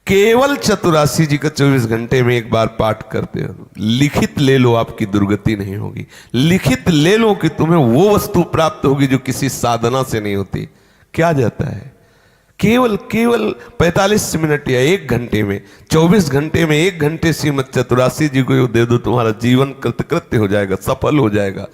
केवल चतुरासी जी का 24 घंटे में एक बार पाठ करते हो, लिखित ले लो, आपकी दुर्गति नहीं होगी। लिखित ले लो कि तुम्हें वो वस्तु प्राप्त होगी जो किसी साधना से नहीं होती। क्या जाता है, केवल 45 मिनट या 1 घंटे में, 24 घंटे में 1 घंटे श्रीमद चतुरासी जी को दे दो, तुम्हारा जीवन कृतकृत्य हो जाएगा, सफल हो जाएगा।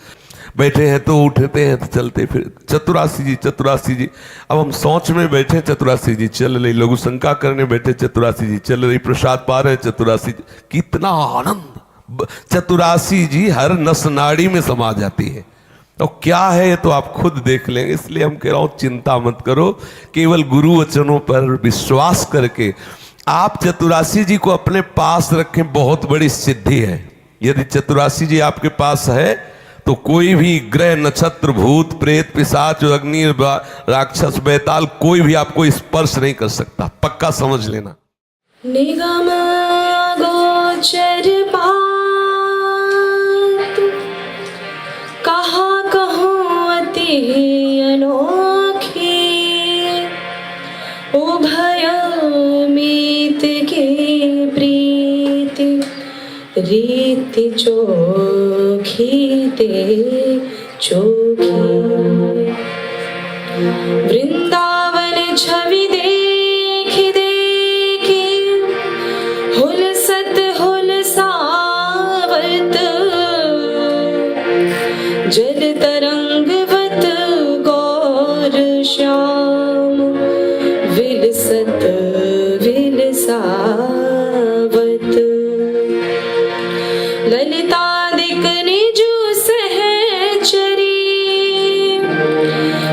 बैठे हैं तो उठते हैं तो चलते फिर चतुरासी जी चतुरासी जी। अब हम सोच में बैठे, चतुरासी जी चल रही, लघु शंका करने बैठे, चतुरासी जी चल रही, प्रसाद पा रहे, चतुरासी जी। कितना आनंद, चतुरासी जी हर नस नाड़ी में समा जाती है। तो क्या है ये तो आप खुद देख लेंगे। इसलिए हम कह रहा हूं चिंता मत करो, केवल गुरु वचनों पर विश्वास करके आप चतुरासी जी को अपने पास रखें, बहुत बड़ी सिद्धि है। यदि चतुरासी जी आपके पास है तो कोई भी ग्रह नक्षत्र भूत प्रेत पिशाच अग्नि राक्षस बैताल कोई भी आपको स्पर्श नहीं कर सकता, पक्का समझ लेना। निगम गोचर बात कहाँ कहूँ अति अनोखी, उभय मीत के प्रीति रीति चोखी ते चोखी। वृंदावन छवि देखी देखी हुलसत हुलसावत, जल तरंगवत गौर श्याम विलसत विलसावत। ललितादिक निजु सहचरी,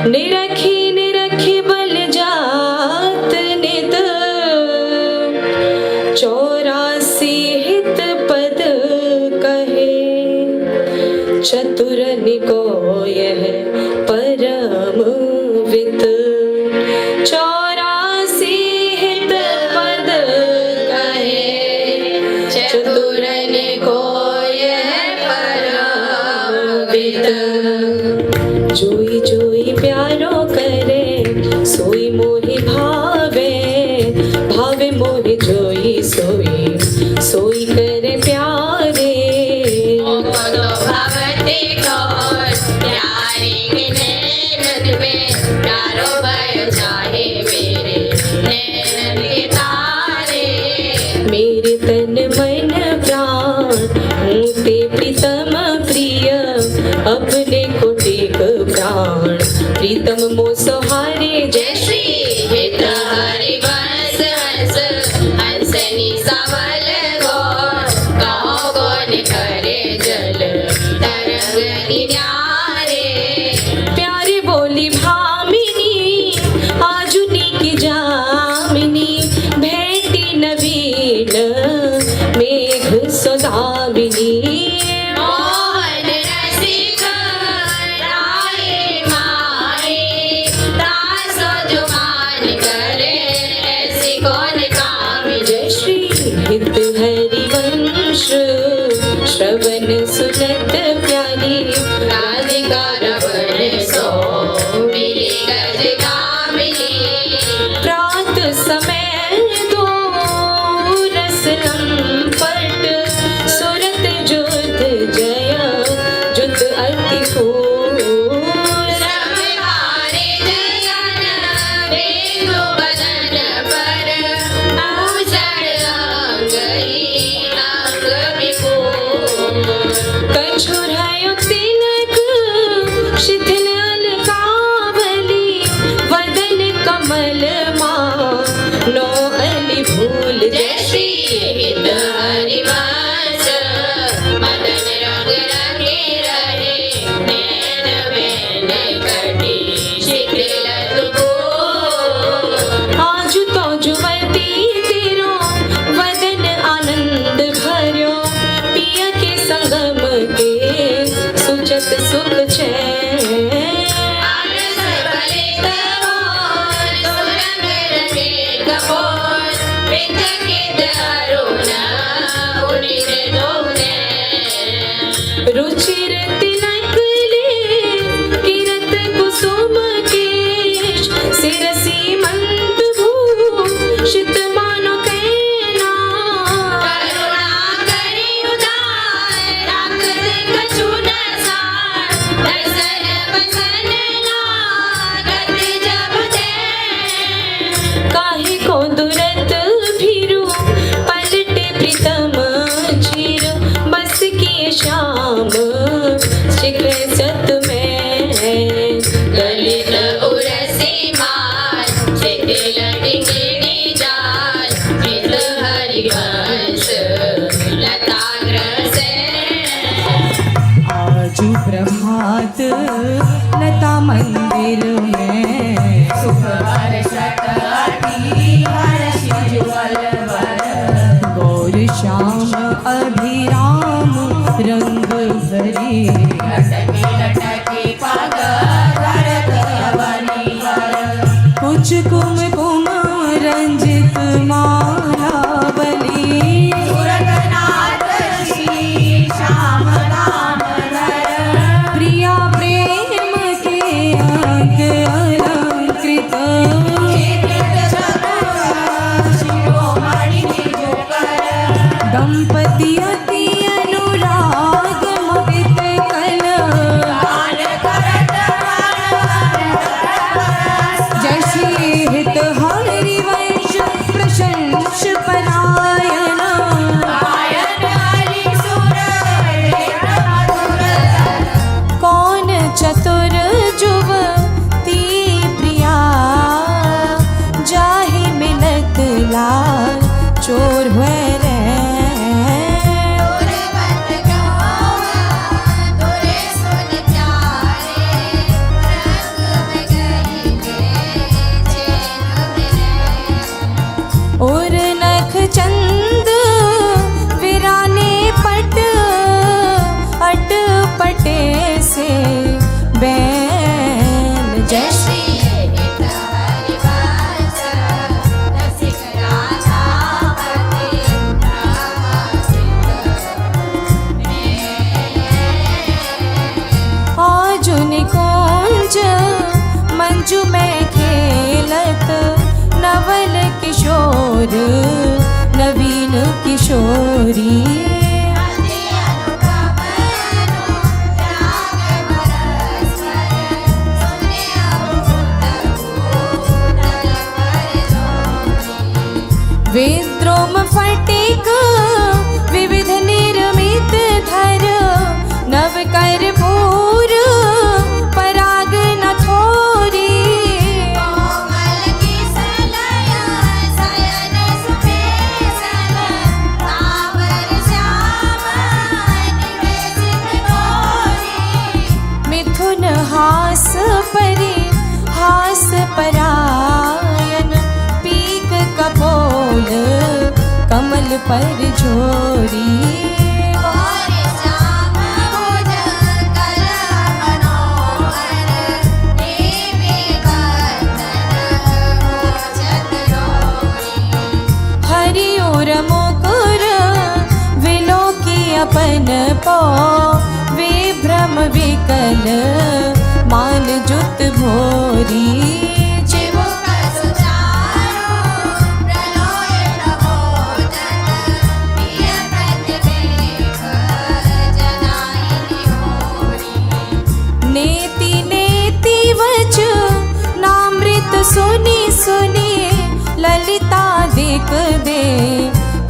निरखी निरखी बल जात नित, 84 हित पद कहे, चतुरन को यह परम वित। 84 हित पद कहे, चतुरन को जोई जोई प्यारो करे, सोई मोहि भावे, भावे मोहि जोई सोई, सोई करे प्यारे। भगवते कौन प्यारे के नैनन में, प्यारो भयो चाहे मेरे नैनन के तारे। मेरे तन मन प्राण होते प्रीतम प्रिय, अपने को टेक प्राण प्रीतम मो सहारे। जय श्री हित हरि बस हंस हंसनी सबल गौर, कहो गौन करे जल तरंग निन्यारे। प्यारी बोली भामिनी आजुनी की जामिनी, भेटी नवीन मेघ सौदामिनी। श्रवण सुनत प्यारी, राधिका रवण सो मिली गज गामिनी। प्रात समय दो रस लंपट, सुरत जुत जय जुत अति फूल। रविवारे जयन बेनु बदन पर, भूषण अंगही अंग विभूल। कछुरायो तिलक शिथिल अलकावली, वदन कमल नो अली भूल। जय श्री हित हरि वंश, मदन रंग रंगे रहे, नैन बैन कटी शिथिल फूल। आजु तो जुवती तेरो वदन आनंद भर्यो, पिय के संगम के सुचत सुख चैन। आनंद भले कहोर, सुरंग रंगे कपोर, पित के दारुण उनिर दोने। रुचिर तिलक ले किरत कुसुम केश, सिरसी मंद भूषित मानो कै मंदिर में सुख हर्षत अति हर्षि ज्वल वर गौर श्याम अभिराम रंग भरी लटके लटके पग धरत अवनी पर कुछ कुमकुम रंजित माला बली सुरतनाथ श्री श्याम नाम धर प्रिया प्रेम के अंग अलंकृत शिरोमणि जुकर दंपति अति अनुराग मुदित कल गान करत जैसी हित हरि वंश प्रशंस परायण गायन हरि सुर मधुर कौन चतुर जुवती प्रिया जाहि मिलत लाल चोर हुए रे तोरे बत गावा तोरे सुन प्यारे रंग में गई गे चैन मिले और नख चंद विराने पट अट पटे से बैन जैसे हित हरि वंश रसिक राजा पति आज निकुंज मंजू में खेलत नवल किशोर नवीन किशोरी अति अनुपम राग परस्पर सुने अभूत पर जोरी विद्रोम फटिक विविध निर्मित धर नव कर्पूर पराग न थोरी कोमल किसलया शयन सुपेशल सावर श्याम निवेशित गोरी मिथुन हास परि हास परायन पीक कपोल कमल पर झोरी गौरी श्याम भुज कल मनोहर देवी बंदन मोचत डोरी हरि और मुकुर विलोकी अपन पो विभ्रम विकल मान जुत भोरी चिबुक सुचारो प्रलोय प्रबोधन प्रिय प्रतिदेख जनाई होरी नेति नेति वच नामृत सुनी सुनी ललिता देख दे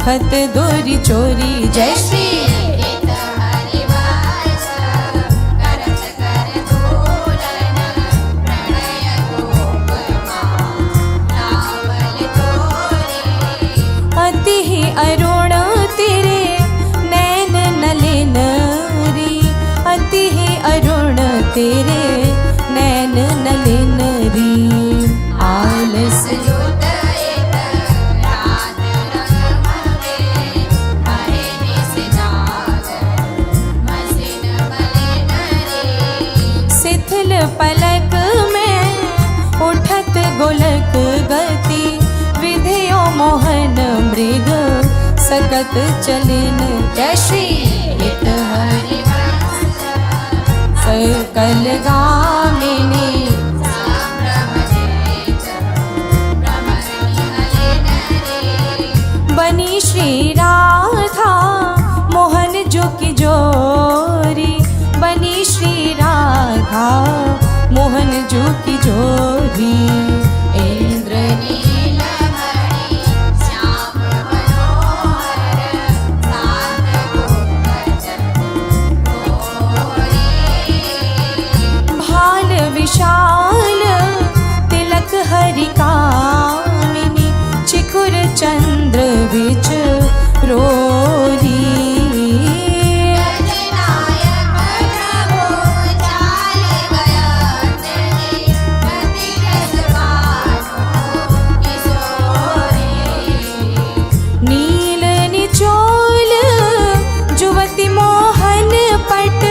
खत दोरी चोरी जय श्री हित हरि वंश करत कर धूलन प्रणय गोपमा नावल तोरी अति ही अरुण तेरे नैन नलिन री अति ही अरुण तेरे नैन नलिन री आलस युत एक रात रंगमगे हरे निस जागर मसिन मलिन रे शिथिल पलक में उठत गोलक गति विधियो मोहन मृग सकत चलिन जय श्री हित हरि वंश सकल गामिनी संभ्रम जेत भ्रमर मलिन रे बनी श्री राधा मोहन जो की जोरी बनी श्री राधा मोहन जो की जोरी इंद्र नीलमणि श्याम मनोहर सात गोपचन गोरी भाल विशाल तिलक हरि कामिनी चिकुर चंद्र विच रोरी गजनायक प्रभु चाल गया नील निचोल जुवती मोहन पट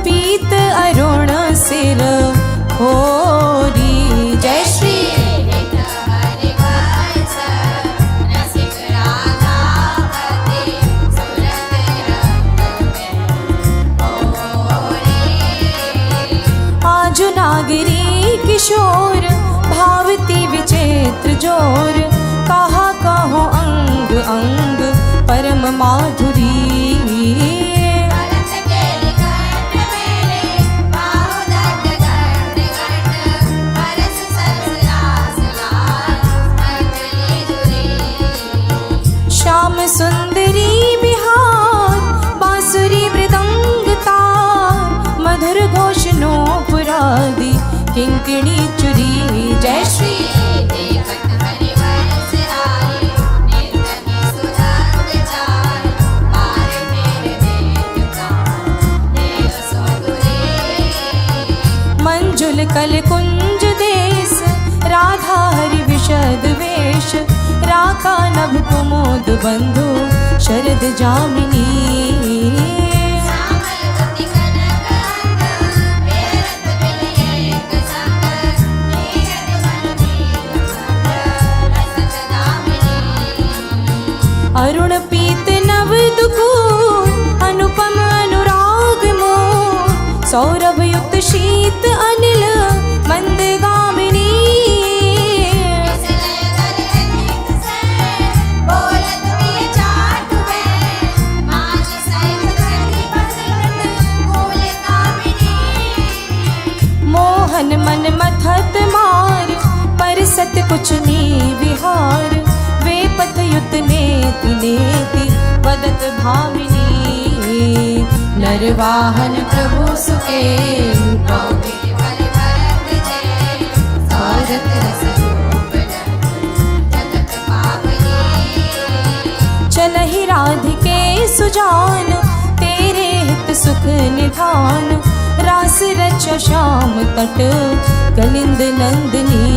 पीत अरुण सिर होरी। जय श्री आजु नागरी किशोर भावती विचित्र जोर कहा कहो अंग अंग परम माधुरी। श्याम सुंदरी बिहार बांसुरी मृदंग तार मधुर घोष नूपुरादि किंकिणी चुरी। जय श्री मंजुल कल कुंज देश राधा हरि विशद वेश राका नभ कुमुद बंधु शरद जामिनी। अरुण पीत नव दुकून अनुपम अनुराग मोह सौरभ युक्त शीत अनिल मंदगामिनी। मोहन मन मथत मार पर सत कुछ नी विहार वे पथ युत नेति नेति वदत भामिनी। नरवाहन प्रभु सुके चलहि राधिके सुजान तेरे हित सुख निधान रास रच श्याम तट कलिंद नंदनी।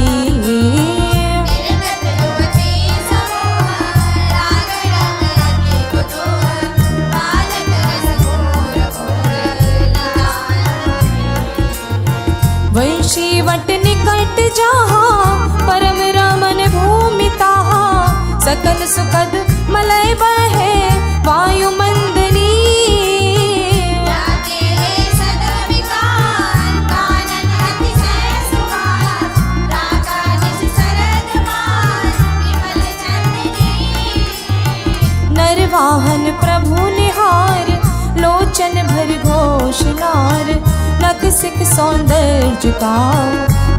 वंशी वट निकट जहाँ परम रमन भूमि तहाँ सकल सुखद मलय बहे वायु मंदनी। नरवाहन प्रभु निहार लोचन भर घोष लार नख सिख सौंदर्य का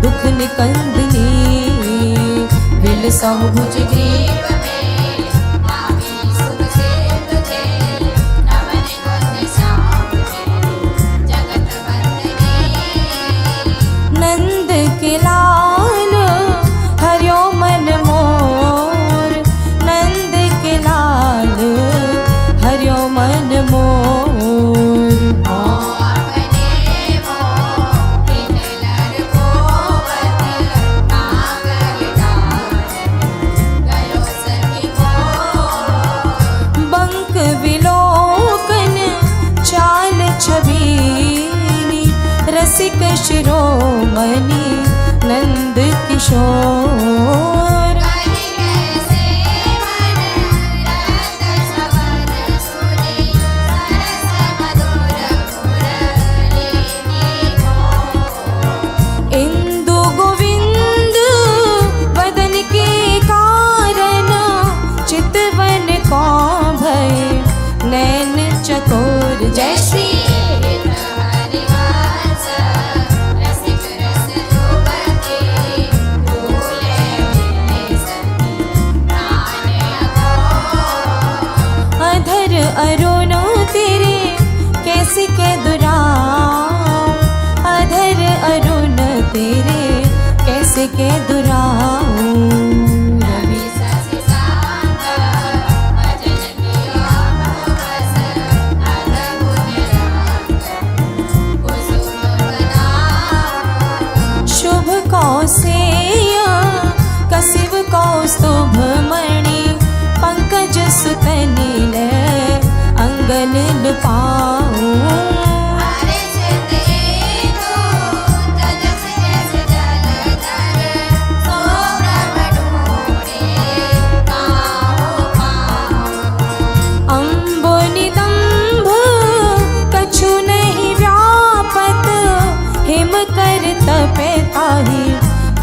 दुख निकंदनी। विल सम भुज ग्रीव में नाभी सुख से तुझे नवन कुंज श्याम में जगत वंदनी। नंद के लाल हरियो मन मोर नंद के लाल हरियो मन मोर। रसिक शिरोमणि नंद किशोर। इंदु गोविंद वदन के कारण चितवन को भय नैन चकोर। जय श्री अरुण तेरे कैसे के दुराओ अधर अरुण तेरे कैसे के दुराओ। रवि ससि सांता भजन किया बहुवस अद्भुत राम कुसुम बनाओ। शुभ कौसेय कसिव कौस्तुभ मणि पंकज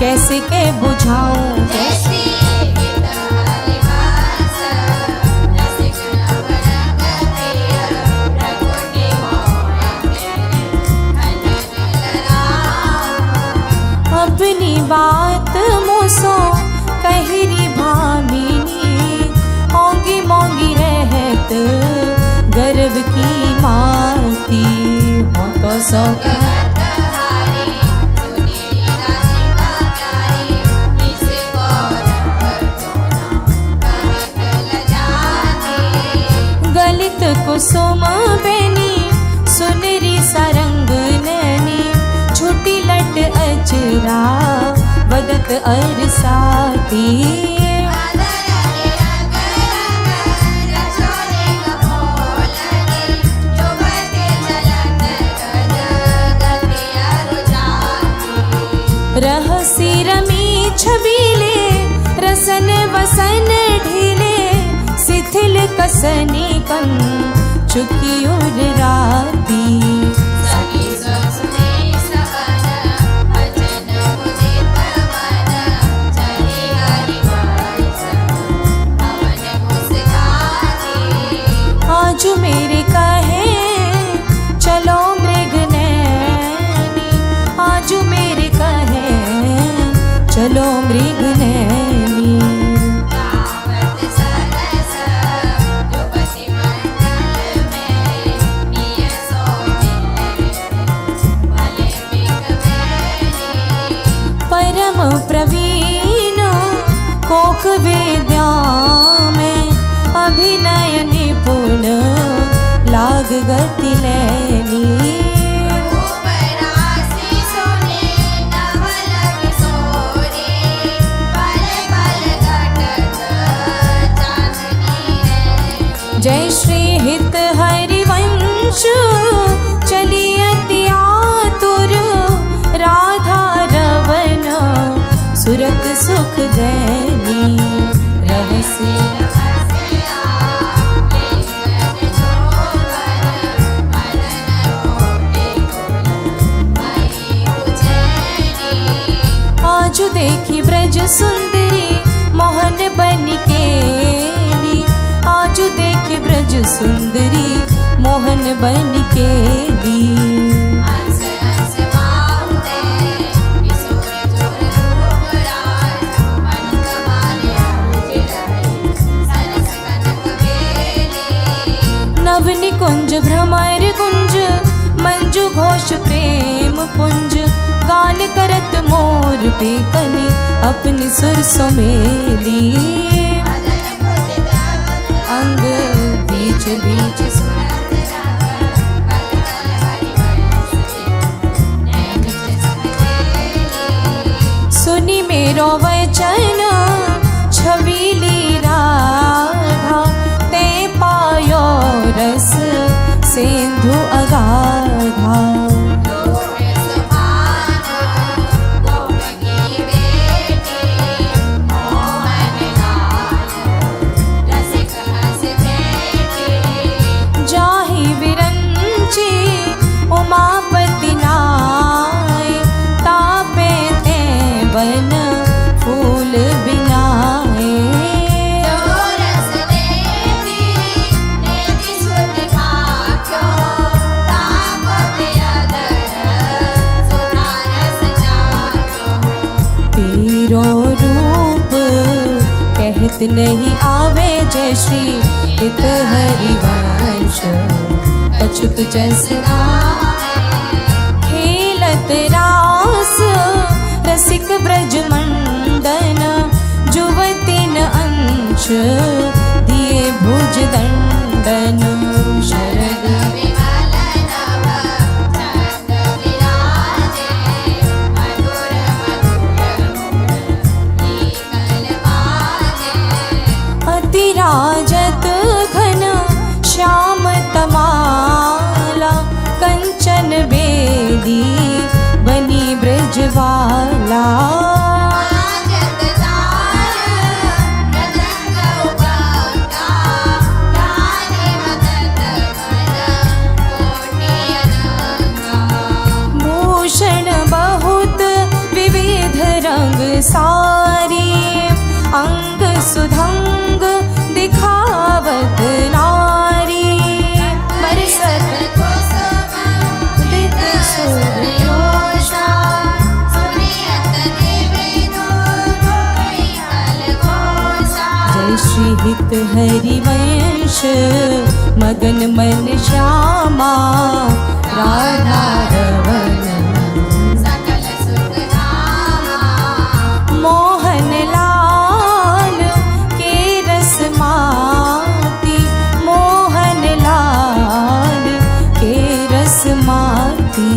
कैसे के बुझाऊं जय श्री गीत हरिवास रसिक नवरंग प्रिय प्रकृति मोहे धन ललाम। अपनी बात मुसो कहरी भामिनी होंगी मोंगी रहत गर्व की माती हो तो सौ कहत हारी सुनी राधिका प्यारी इसे गौरव जोना कहत लजाती। गलित कुसुम बेनी सुनरी सरंग नैनी छुटी लट अचरा वदत अरसाती। रहसी रमी छबीले रसन वसन ढीले शिथिल कसनी कन चुकी उर राती। आज मेरे कहे चलो मृग नैनी आज मेरे कहे चलो मृग नैनी। परम प्रवीण कोक वेद्या में अभिनय निपुण लाग गति लैनी। जय श्री हित हरिवंश चली अति आतुर राधा रवन सुरत सुख दैनी रहस्य। आज देखी ब्रज सुंदरी मोहन बन के आज देखी ब्रज सुंदरी मोहन बन के दी। नवनी कुंज भ्रमर कुंज मंजू घोष प्रेम पुंज गान करत मोर पे कने अपनी सुर सुमेली। अंग बीच बीच सुनी मेरो वचन छबीली राधा ते पायो रस सिंधु अगाधा। उमापति नाय तापे ते बन फूल बिनाए। तेरो रूप कहत नहीं आवे जय श्री हित हरिवंश अछूत जैसे खेलत रास रसिक ब्रज मंडन जुवतिन अंश दिए भुज दंडन। शरद अतिराजत घन श्याम तमाला कंचन बेदी बनी ब्रजवाला। मृदंग उगंगा गाने मदन हरिवंश मगन मन श्यामा राधा रवन सकल सुख धामा मोहन लाल के रस माती मोहन लाल के रस माती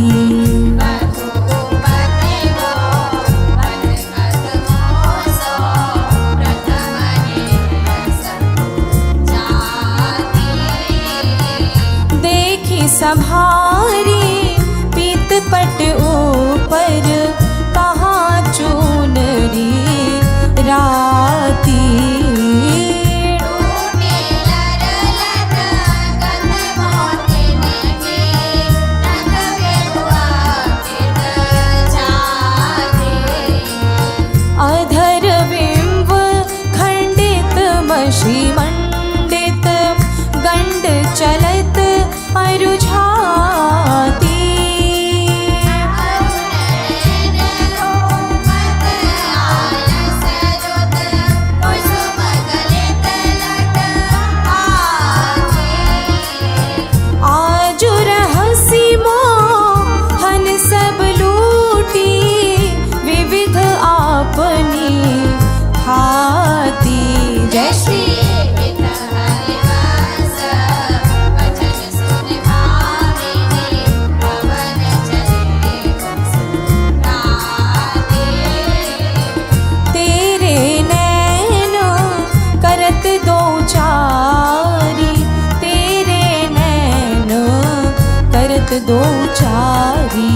रघुपति को बनकत मोसो प्रथम जाति देखी सभारी पीत पट ऊपर कहाँ चूनरी राती टूटे लरलत गंध मोतिन के रंग बेहुआ चित जाति अधर बिंब खंडित मशी मंडित गंड चलत अरुझाती आजु रहसी मोहन सब लूटी विविध आपनी हाथी जय श्री तेरे नैन करत दो चारी तेरे नैन करत दो चारी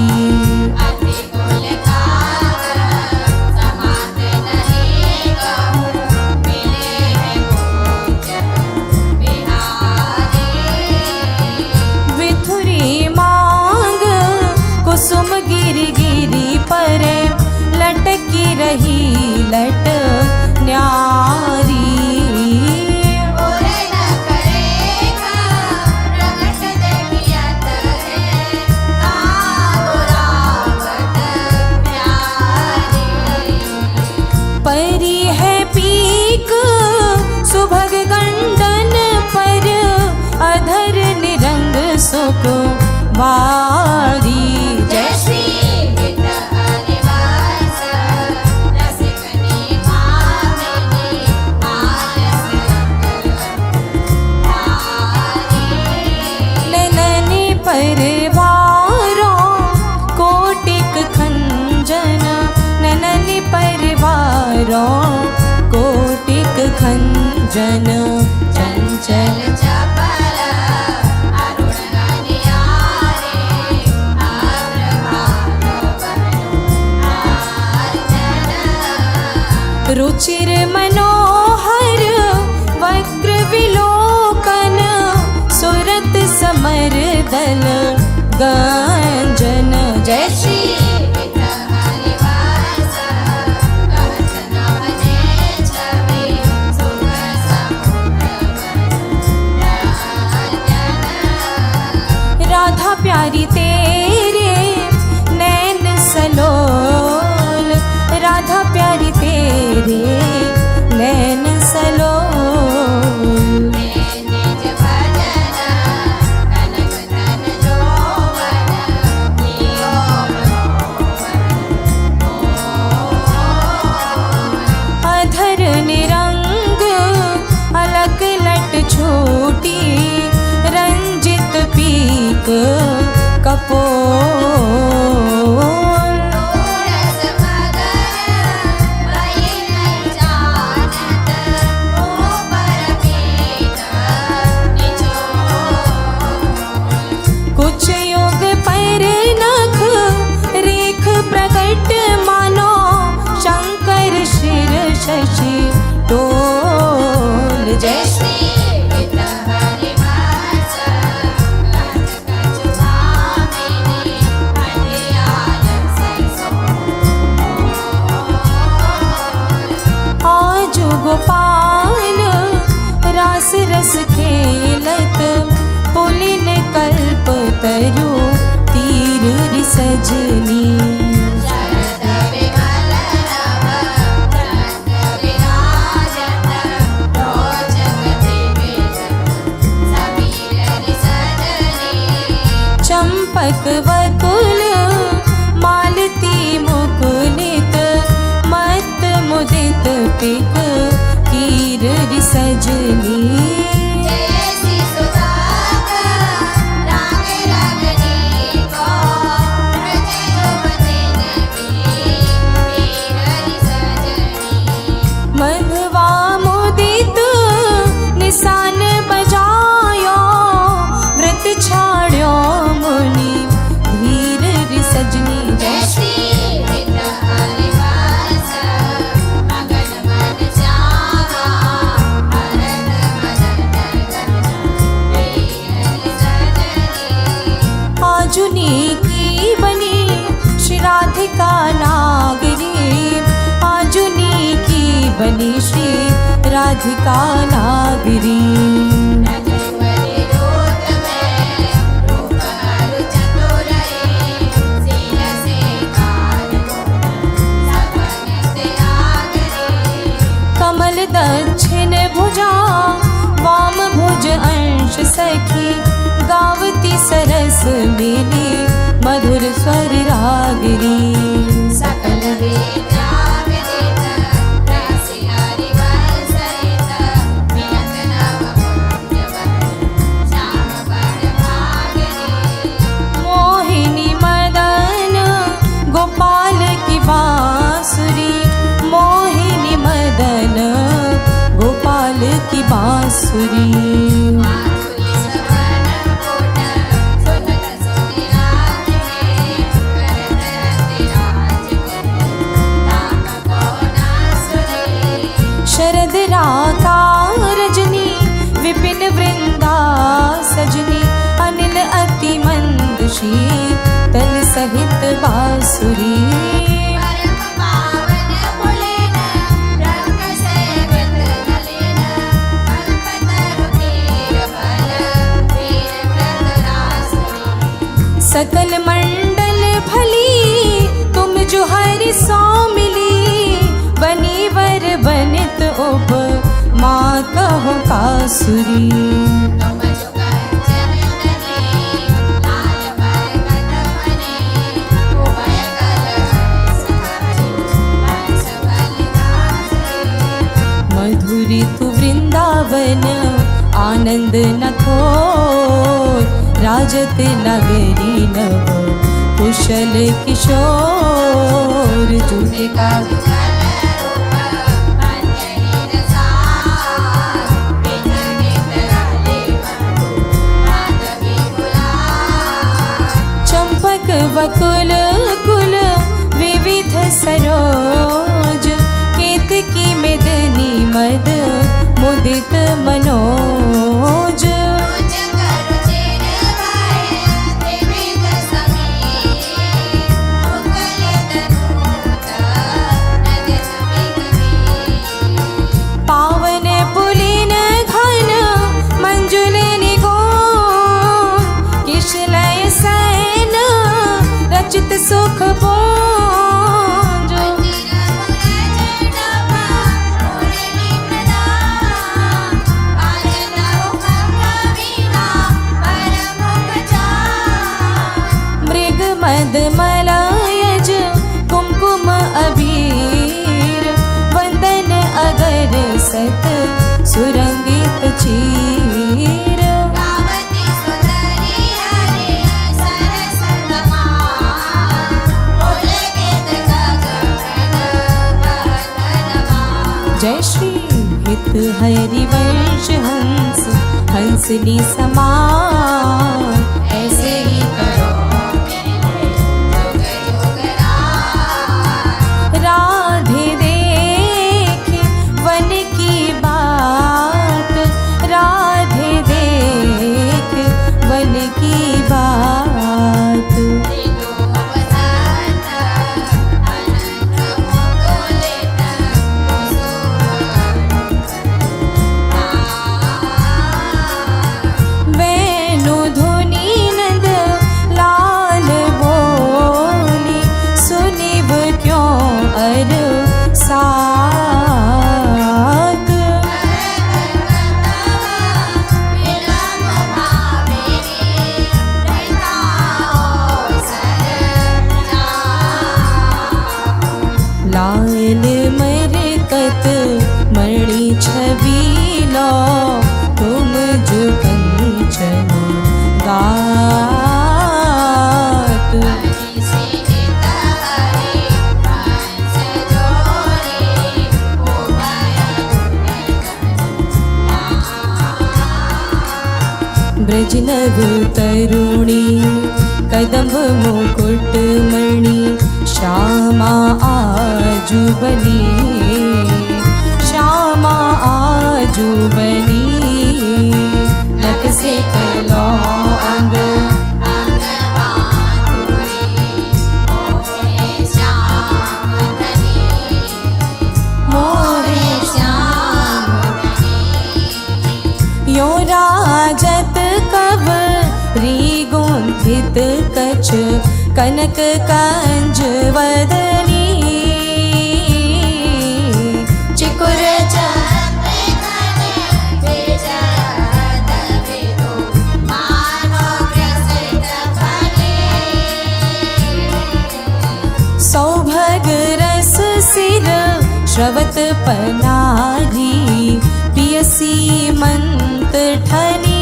विथुरी मांग कुसुम गिरी गिरी पर लटकी रही लट न्यारी परी है पीक सुभग गंडन पर अधर निरंग सुख वारी जय श्री नैनी परिवारों कोटिक खंजन नैनी परिवारों कोटिक खंजन चंचल चपल अरुण नियारे रुचिर मनोहर वक्र विलोकन सुरत समर दल गंजन जय श्री राधा प्यारी तेरे नैन सलोल राधा प्यारी तेरे नैन सलोल अधर निरंग अलग लट छोटी रंजित पीक कपोल कुछ योग पर नख रेख प्रकट मानो शंकर शिर शशि टोल जय श्री चंपक वकुल मालती मुकुलित मत मुदित पिक कीर सजनी जैसी सुधाकर राग रागनी को रचयो बंदन वीर सजनी मधवा मुदित निशान बजायो व्रत छाड़ो मुनि धीर सजनी जैसी विद्या हरिवास मगन मन जावा भरत मदन वीर सजनी आजुनी की बनी श्री राधिका नागरी आजुनी की बनी श्री राधिका नागरी नटवरी रूप में रूप हरु चतुरई सील से काल सपन त्यागरी कमल दक्षिण भुजा वाम भुज अंश सखी गावती सरस मिली मधुर स्वर रागरी सकल विद्या विदित रसि हरिवंश सहित मिलत नव पुण्यवत श्याम बड़ भागनी मोहिनी मदन गोपाल की बांसुरी मोहिनी मदन गोपाल की बांसुरी माधुरी सवन कोट सुनत सुनिराजने करत रति राजकुल ताप को नासुरी शरद राका रजनी विपिन वृंदा सजनी अनिल अति मंद शीतल सहित बांसुरी परम पावन पुलेन रंग सेवित नलिन कल्पतरु तीर फल वीर व्रत रासुरी सकल मंडल भली तुम जो हरि सो मिली बनी वर बनित उप माँ कहो कासुरी तुम जो कंचन तने लाल बरकत बने उभय कल सखी हंस बलिदासुरी मधुरी तु वृंदावन आनंद न थोर राजत नगरी नव कुशल किशोर जुटे का चंपक वकुल कुल विविध सरोज केतकी मेदनी मद मुदित मनोज पावन पुलिन घन मंजुल निगोन किशलय सैन रचित सुख भोज मृग मद मलयज कुमकुम अबीर वंदन अगर सत सुरंगित चीर जय श्री हित हरि वंश हंस हंसनी समान ऐसे ही करो राधे देख वन की बात राधे देख वन की बात वेणु धुन ब्रजनव तरुणी कदम्ब मुकुट मणि श्यामा आजु बनी श्यामा आजु बनी नक से कलो अंग यो राजत कव रीगुंथित कच कनक कंज वदनी चिकुर सौभग रस सिर श्रवत पनारी पियसी मंत ठनी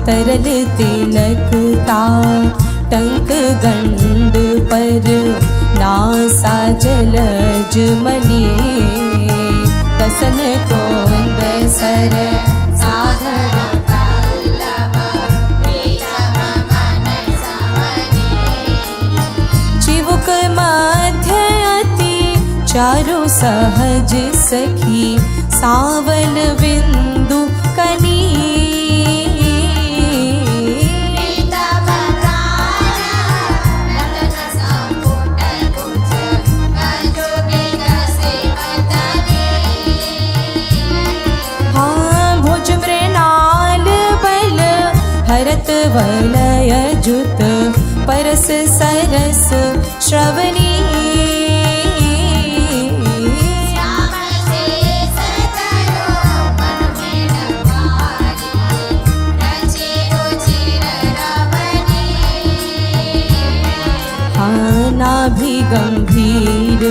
तरल तिलकता टंक गंड पर नासा जलज मनी तसन कोंद सर साधर चिवुक मध्य अति चारु सहज सखी सावन बिंदु कनी हरत वलय जुत परस सरस श्रवणी नाभि गंभीर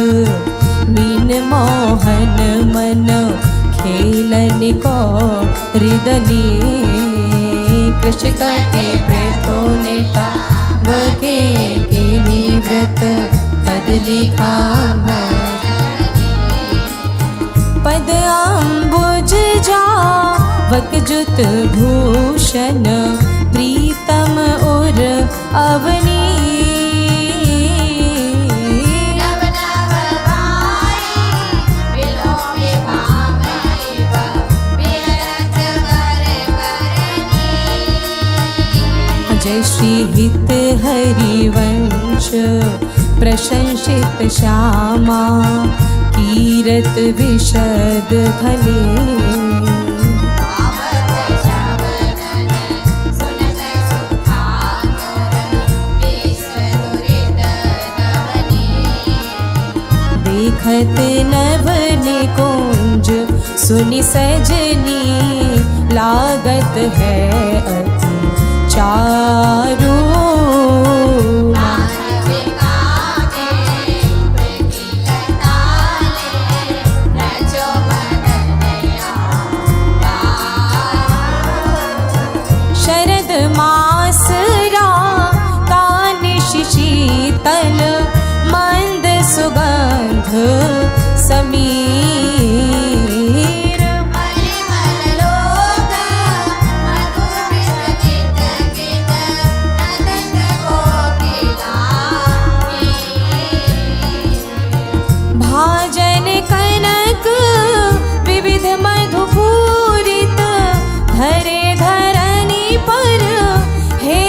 मीन मोहन मन खेलन को हृदनी कृष्ण के व्रतो नेता बके केनी व्रत पद लिखा पद अम्बुज जा वकजुत भूषण प्रीतम उर अवनी जय श्री हित हरिवंश प्रशंसित श्यामा कीरत विशद धने देखत नवन कुंज सुनि सजनी लागत है अति चारू शरद मास कानिश शीतल मंद सुगंध समीर भाजन कनक विविध मधुपूरित धरे धरनी पर हे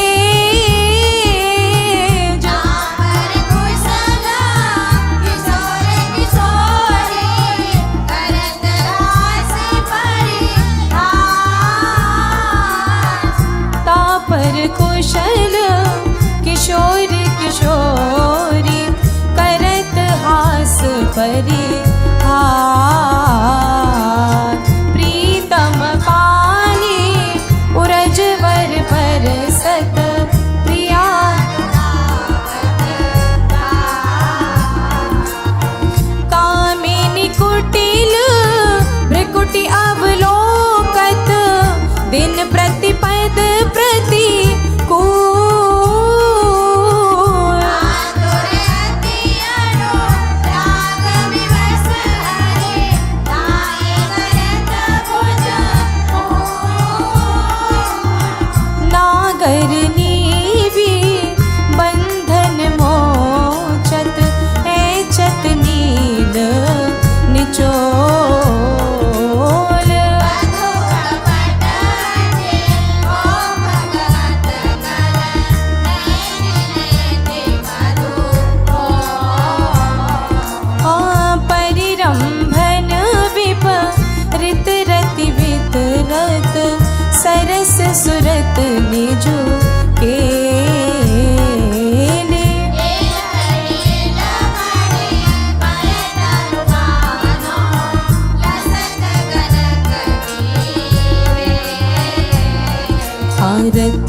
तापर कुशल किशोर किशोरी करत हास परि प्रीतम पानी उरजवर पर सत प्रिया कामिनी कुटिल भ्रकुटि अवलोकत दिन प्रतिपद प्रति को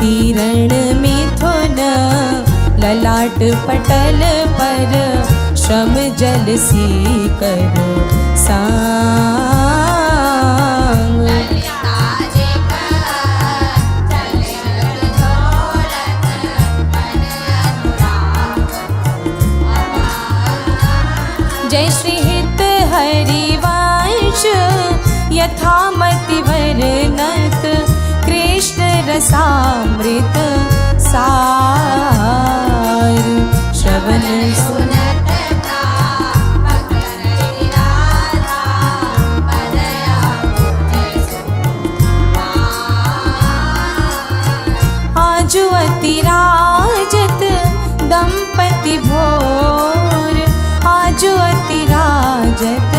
किरण मिथुन ललाट पटल पर श्रम जल सी कर सांग ललिता जी का चले ढोलक मन अनुराग जय श्री हित हरिवंश यथामति वर्णत कृष्ण रसामृत सार श्रवण सुनत का मकर राधा बदया आजु अति राजत दंपति भोर आजु अति राजत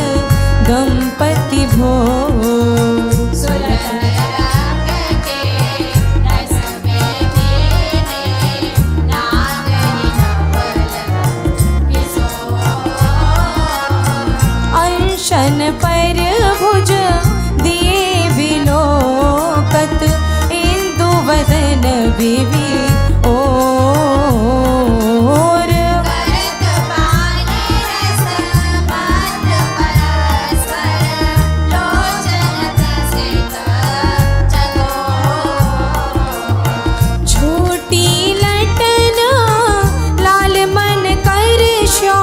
दंपति भोर अंशन पर भुज दिए विलोकत इंदु वदन विवि ओर छोटी लटन लाल मन कर शो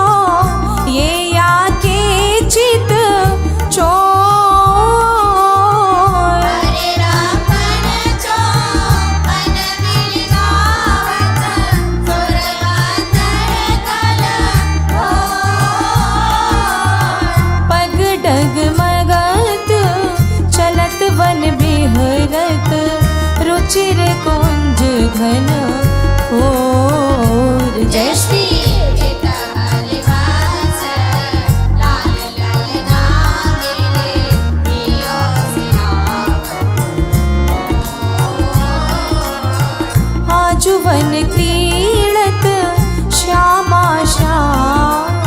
ये या के चित चोर पग डग मगत चलत वन बिहरत रुचिर कुंज घन और जय श्री आजुवन क्रीडत श्यामा श्याम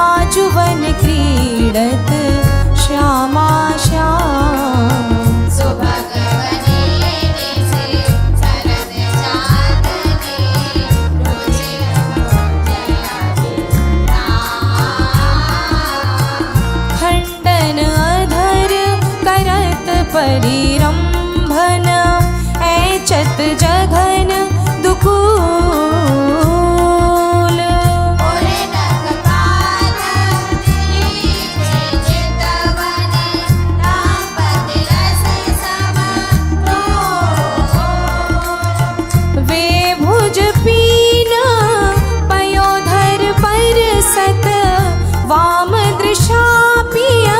आजुवन क्रीडत श्यामा श्याम खंडन अधर करत परिरंभन ऐचत जघन दुकूल वे भुज पीन पयोधर पर सत वाम दृशा पिया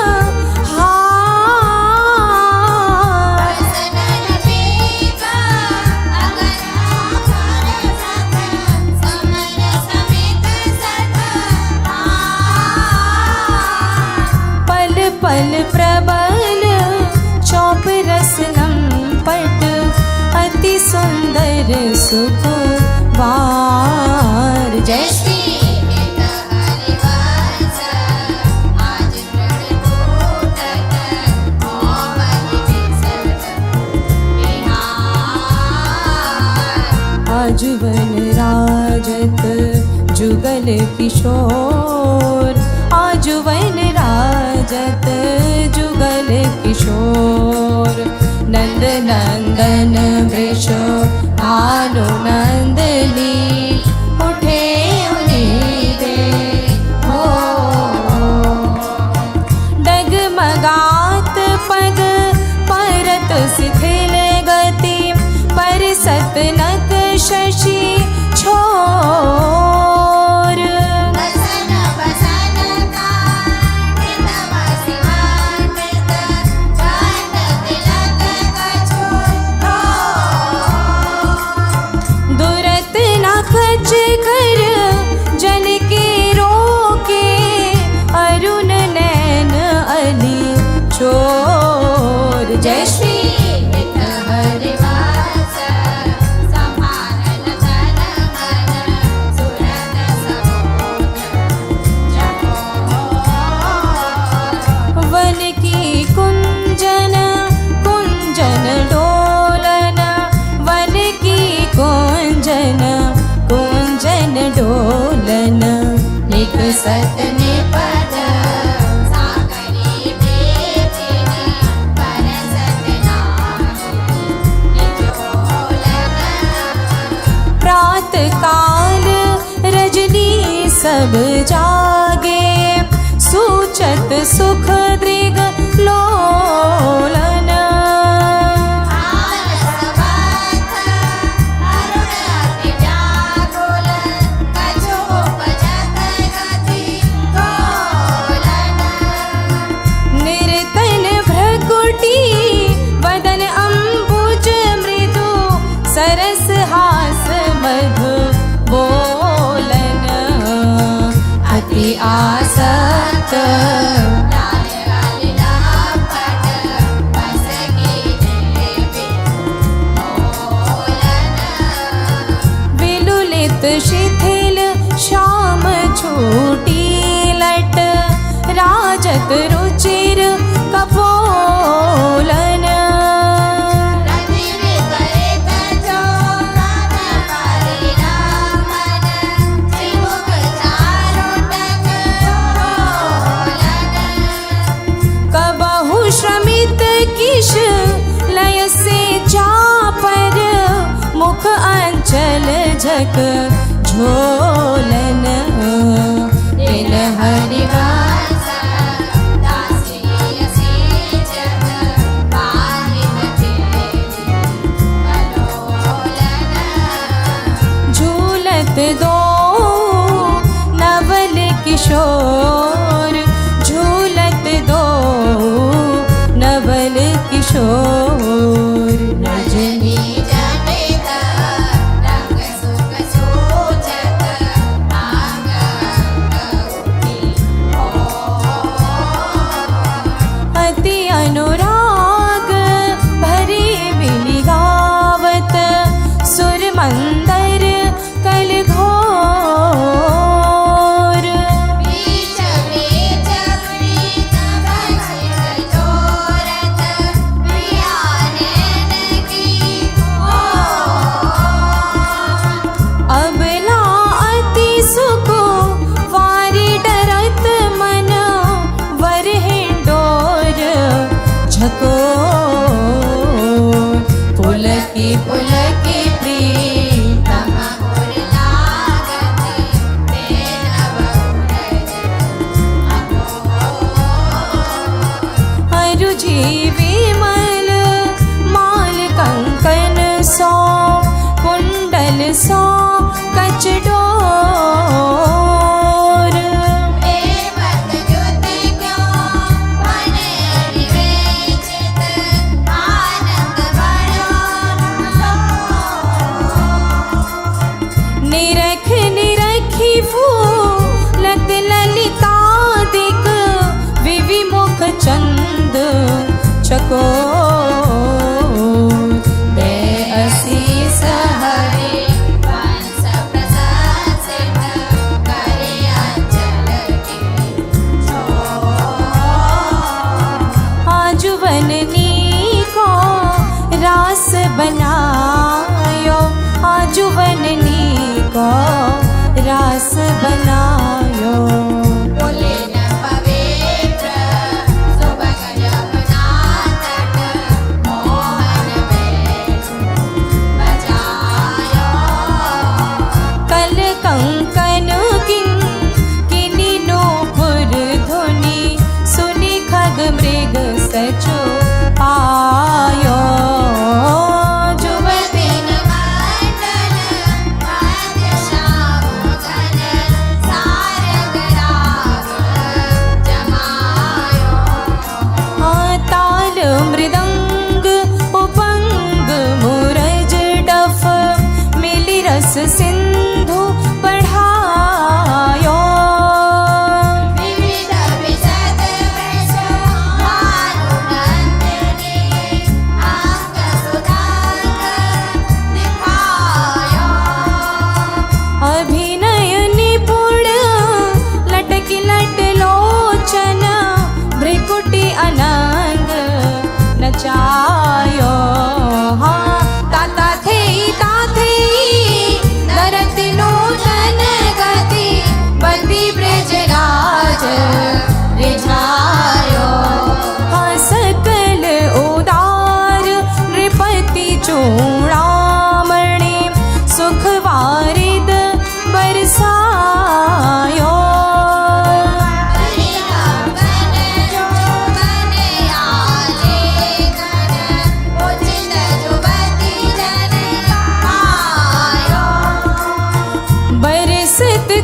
पल पल प्रबल चौप रसनम पट अति सुंदर सुख वार जय श्री आजुवन राजत जुगल किशोर आजुवन राजत जुगल किशोर नंद नंदन वृष भानु नंदनी उठे उन्नीदे हो डगमगात पग परत शिथिल गति परिसत नक शशि छोर दुरत न खच कर जन के रोके अरुण नैन अली चोर जय श्री हरिवास समान कुंजन कुंजन डोलन निक सत निपट सागरी बेचिन परसत नाहि निजोलन प्रात काल रजनी सब जागे सूचत सुख दृग लोलन आलसवथ अरुण अति व्याकुल कछु उपजत गति तोलन निर्तन भ्रकुटी वदन अम्बुज मृदु सरस हास मधु बोलन अति आसक्त लाल लालिला पट बस की देवी बोलन विलुलित शिथिल श्याम छूटी लट राजत रुचिर कपोलन रति विपरीत जो मन परिणामन त्रिमुख चारुटक बोलन कबहु श्रमित किश लय से चापर मुख अंचल झक झोलन दिल हरिवास दासी असीचत बाहिन तेरी कलोलन झूलत दो नवल किशोर झूलत दो नवल किशोर रजनी जटित रंग सुख सूचत आंग उठी अति अनुराग भरे बिली गावत सुर मंदर कल घोर बीच बीच प्रीत भजित जोरत प्रियानन की अबला अति सुको वारी डरत मन वर हिंडोर झको पुलकी प्रीतम गुर लागत तेन बहुरज अरु जीवी मल माल कंकन सो कुंडल सो कच डोर बेपत ज्योति क्यों बने विवेचित आनंद बड़ो निरख निरखी फूलत ललिता दिक विविमुख चंद चको दे असीस हरे वंश प्रशंसित करे अंचल की आजुवननी को रास बनायो आजुवननी को रास बनायो बोले न पवित्र सुबह जमुना तट मोहन बैठ बजायो कल कंकन किनी नूपुर धुनि सुनि खग मृग सचो आयो जुबतिन मंडल मध्य श्याम घन सारंग राग जमायो ताल मृदंग उपंग मुरज डफ मिली रस सिंधु बढ़ायो विविध विशद वृष भानुनंदिनी अंग सुधांग दिखायो अभिनय निपुण लटकी लट लोचन भ्रिकुटी अनंग नचायो हाँ ताता थे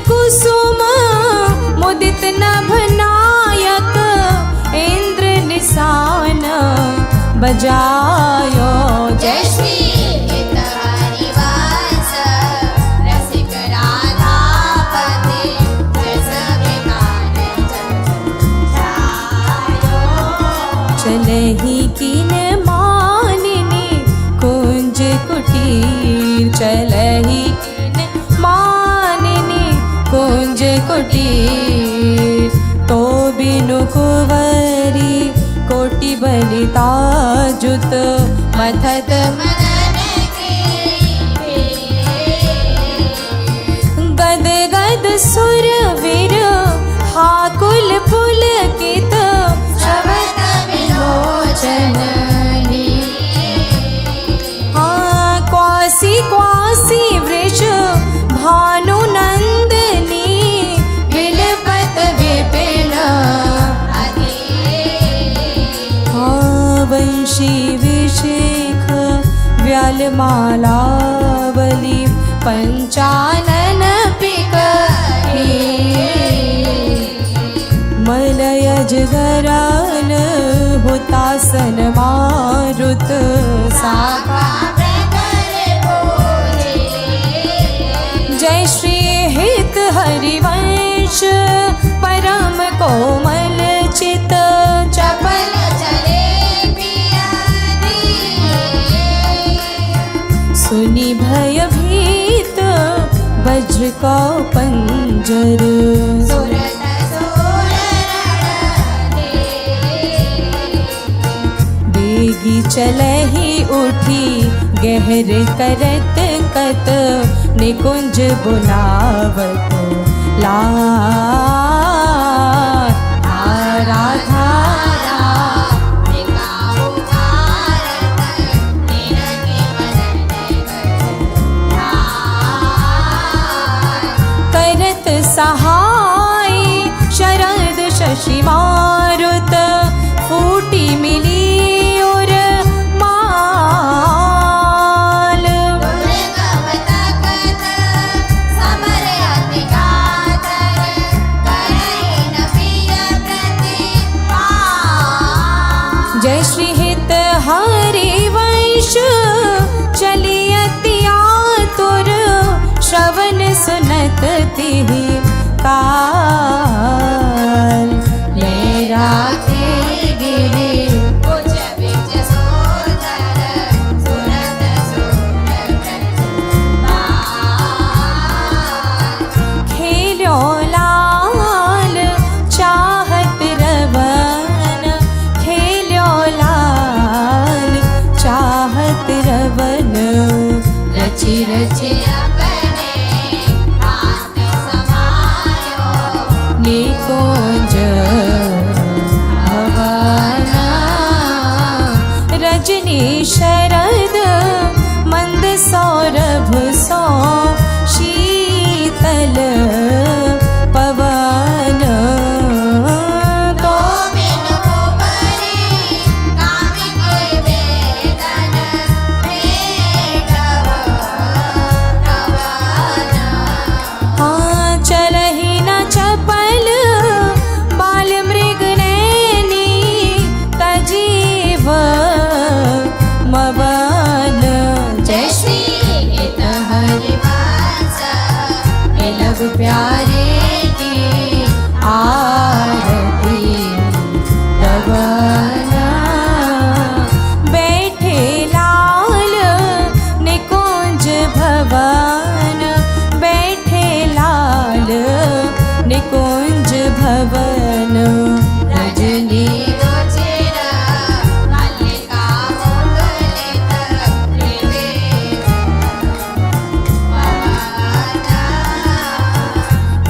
कुसुम मुदित नभ नायक इंद्र निशान बजायो। जय श्री हित हरिवंश रसिक राधापति जस विमान जायो। चलहि किन मानिनी कुंज कुटीर, चलहि किन मानिनी कुंज कुटीर। तो बिनु कुंवरी कोटि बलिता जुत मथत मदन की गद गद सुर वीर हाकुल पुलकित शबद विलोचन क्वासी क्वासी वृष भानु नंदनी बिलपत विपिन वंशी विशेख व्यालमालावली पंचानन पिक मलयज गराल हुतासन मारुत साका। जय श्री हित हरिवंश परम कोमल चित चपल चले पियारी सुनि भय भीत वज्र को पंजर। सुरत सुर रणधे बेगी चलहि उठी गहर करत कत निकुंज बुलावत ला धारा धारा निकाऊ भारत निरंगी मदन करत सहाय शरद शशि मारुत फूटी मिली और माल। दुर्गम तकत समर अति कातर करहि न प्रिय प्रतिपाल। जय श्री हित हरिवंश चली अति आतुर श्रवण सुनत तिहि काल। मेरा के गिरे उच्च बीच सोदर सुरत सुर प्रतिपाल। खेलो लाल चाहत रवन, खेलो लाल चाहत रवन। रचि रचि अपने हाथ समायो निकुंज भवना। रजनी शरद मंद सौरभ सो शीतल पवन। तो बिनु कुंवरी कामिक वेदन भेटव कवन। हाँ चलहि न चपल बाल मृग नैनी तजीव मवन। जय श्री हित हरिवंश लग प्यारे की आरती रवना। बैठे लाल निकुंज भवन, बैठे लाल निकुंज भवन। रजनी रुचिर मल्लिका मुकुलित त्रिवेणी पवन।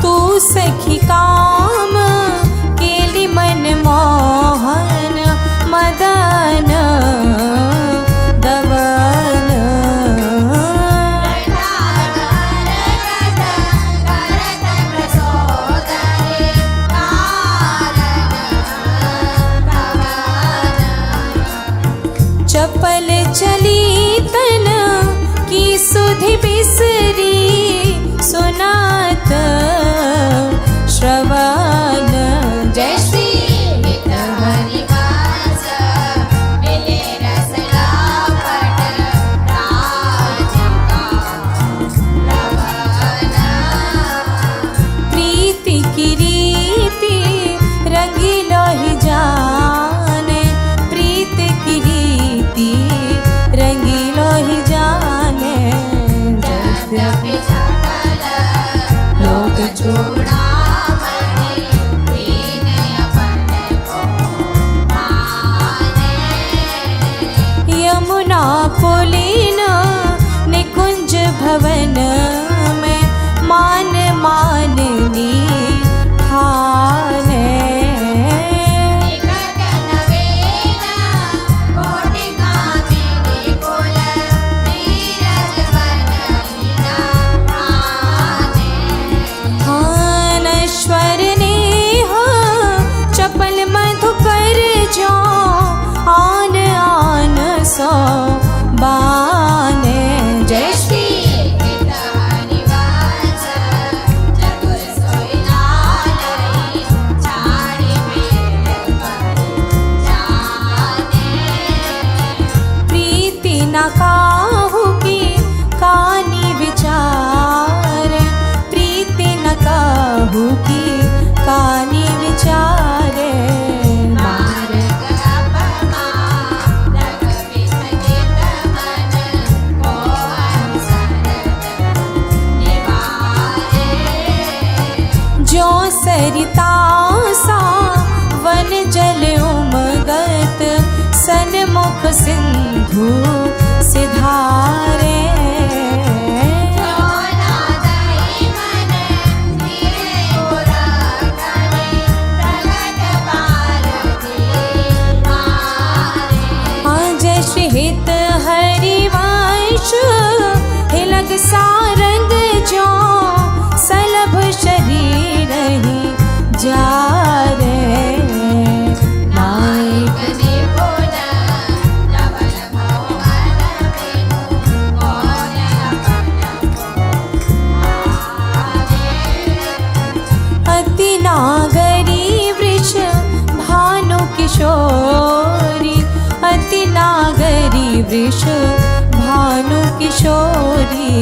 तू सखी काम केली मन मोहन मदन दवन। चपल चली तन की सुधि बिसरी सुनात सरिता सा वन जल उमगत सन्मुख सिंधु सिधारे हित हरिवंश हिलग सारंग जो सलभ शरीर ही जा रे नायक अति नागरी वृष भानु किशोरी अति नागरी वृष भानु किशोरी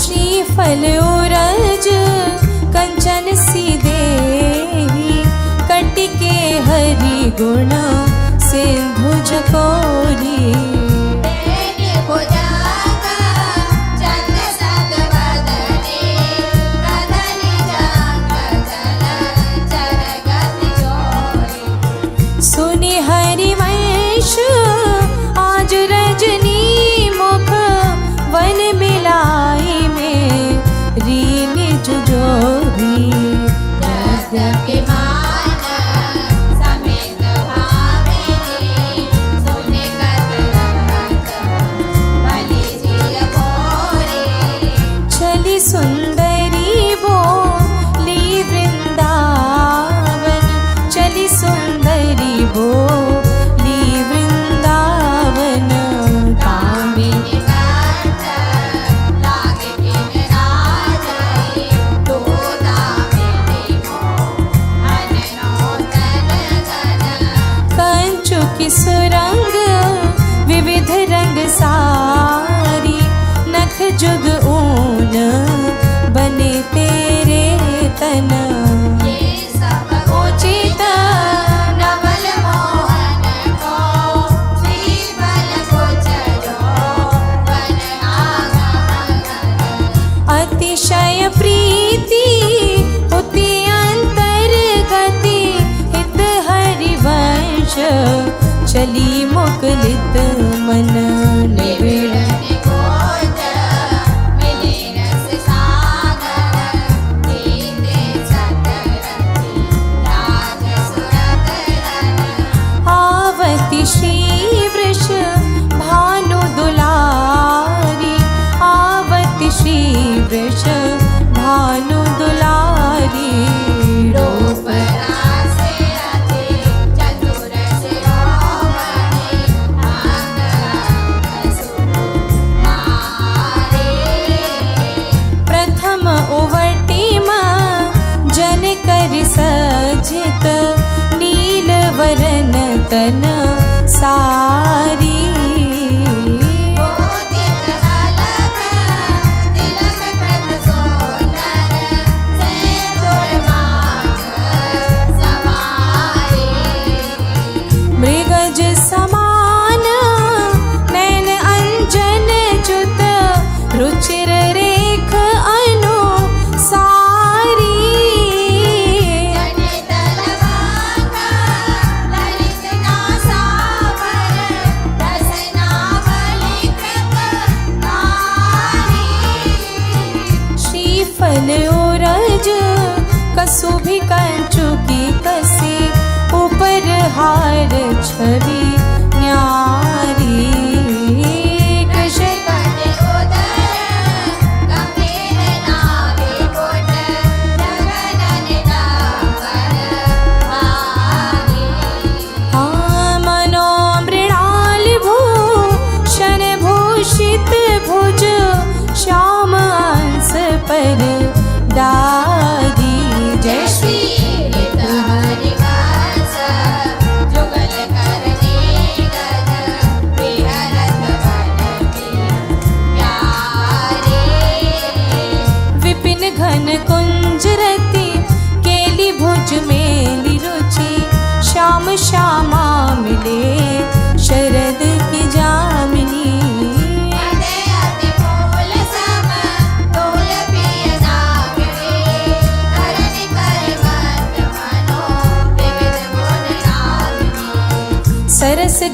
श्रीफल उरज कंचन सी देही कटिके हरि गुण सिंधु जकोरी सुनि हरिवंश आज रजनी मुख वन मिलाई में रीन जुजोरी चली सुंदरी बोली वृंदावन चली सुंदरी बोली वृंदावन कामिनी कंचु की सुरंग विविध रंग सारी नख जुग ऊन बने तेरे तन उचित अतिशय प्रीति उति अंतर्गति हित हरिवंश चली मुकलित मन निबिड़ आवती श्री वृष भानु दुलारी आवती श्री वृष भानु दुलारी रूप प्रथम उवटिम जन कर सजित नील वरन तन सारी मृगज समान नैन अंजन च्युत रुचिर रेख अनु सारी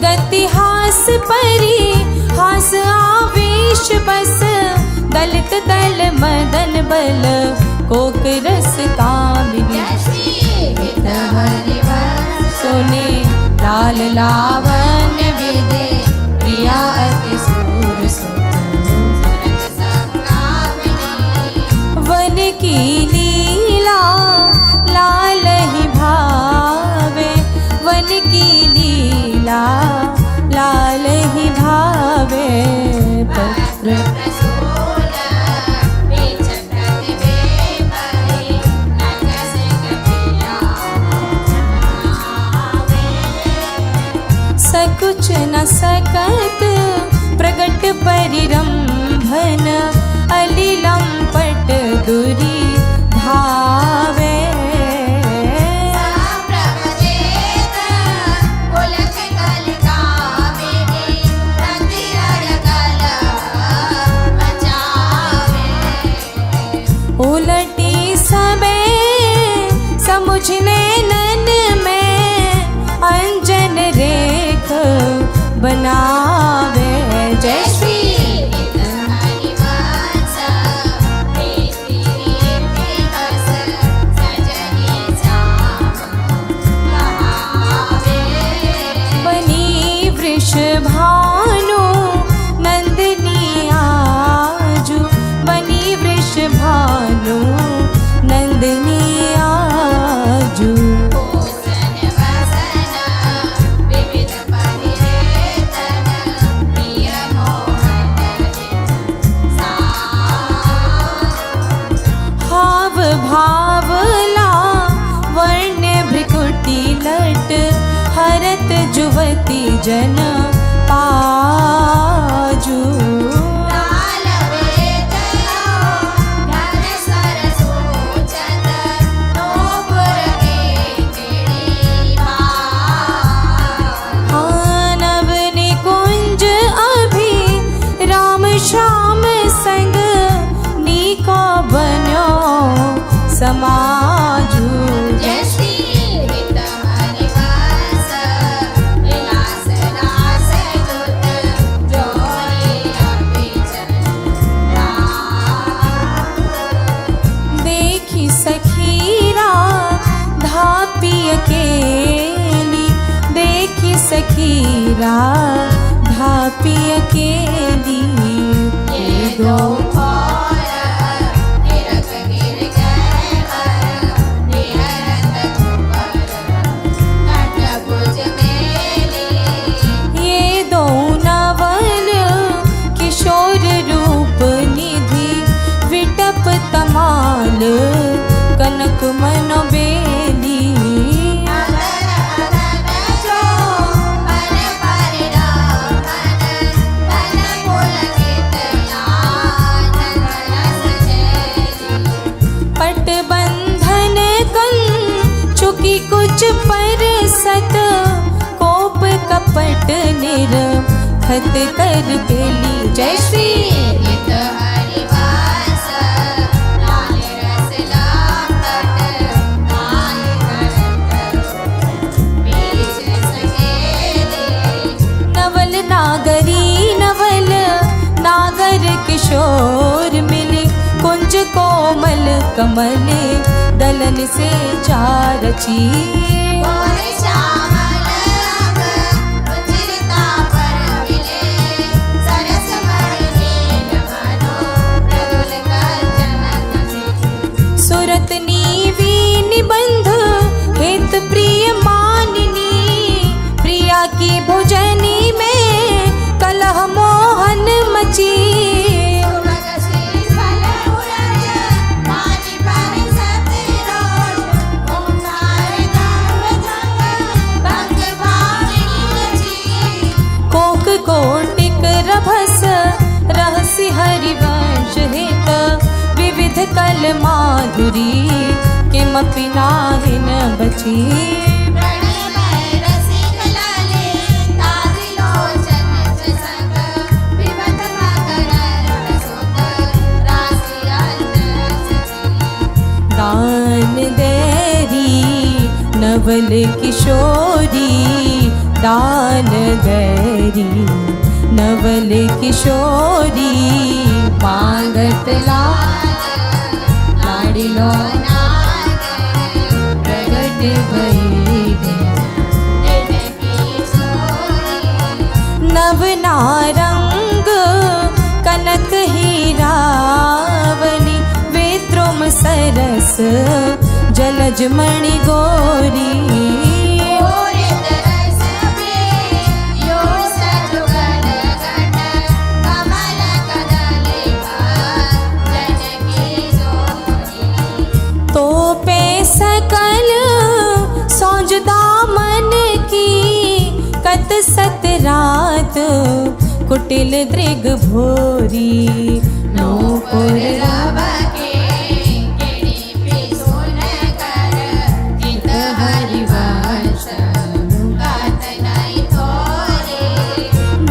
गति हास परी हास आवेश बस दलित दल मदन बल कोक रस कामिनी जय श्री हित हरि वंश सोने लाल लावण्य विदे प्रिया अति सूर सुत सुरत संगामिनी वन की लीला लाल ही भावे वन की लीला लाल ही भावे पत्र प्रसूल बीच प्रतिबिंबहि नटस कपिला सकुच न सकत प्रगट परिरंभन अलिलम पट दुरी धावे प्रभजेत पुलक कलिकामिनी प्रतिरण कल बचावे उलटी सबे समुझने नन में अंजन रेख बनावे जय श्री हित हरि वंश प्रीति रीति बस सजनी श्याम कहावे बनी वृष भानु नंदिनी आजू बनी वृष भानु नंदिनी आजू भूषण वसन विविध परिरेतन प्रिय मोहन सा हाव भावला वर्ण भ्रिकुटी लट हरत जुवती जन पाजू लाल वेदलो धन सरसोचत नोपुर के चिड़ी भाव नव निकुंज अभी राम श्याम संग नीका बन्यो समाजू जय श्री हित हरि वंश विलास रास दुत जोरी अभिचन देखी सखीरा धापी अकेली देखी सखीरा धापी अकेली ये दो और निरख गिर गए पर निहरत ऊपर नट भुज मेली ये दो नवल किशोर रूप निधि विटप तमाल कनक मनोबेली अगर अरन जो बन परिरामन धन पुलकित आनंद रस जयली पट बंधन कन चुकी कुछ पर सत कोप कपट निर खत कर बेली जय श्री हित हरि वंश लाल रस लापट लाल करत बीच सकेली नवल नागरी नवल नागर किशोर मिले कुंज कोमल कमल दलन से चारची और श्यामल अंग उजरता पर मिले सरस मणिनील मनो प्रदुल कंचन कसी सुरत नीवी निबंध हेत प्रिय मानिनी प्रिया की भोजनी में कलह मोहन मची सुभग श्री फल उरज पानी पर सतरोष ओंकार गाव धंग भंग भाविनी लची कोक कोटिक रभस रहस्य हरिवंश हेत विविध कल माधुरी किमपि नाहि न बची प्रणयमय रसिक लाले तारि लोचन संग विमत मकर रसोत राशि अंतरस दान देरी नवल किशोरी दान दरी नवल किशोरी मांगत लाडलो प्रगट भई नवना रंग कनक हीरावली वेत्रोम सरस जलज मणि गोरी तो पे सकल सौंजदा मन की कत सत रात कुटिल दृग भोरी नूपुर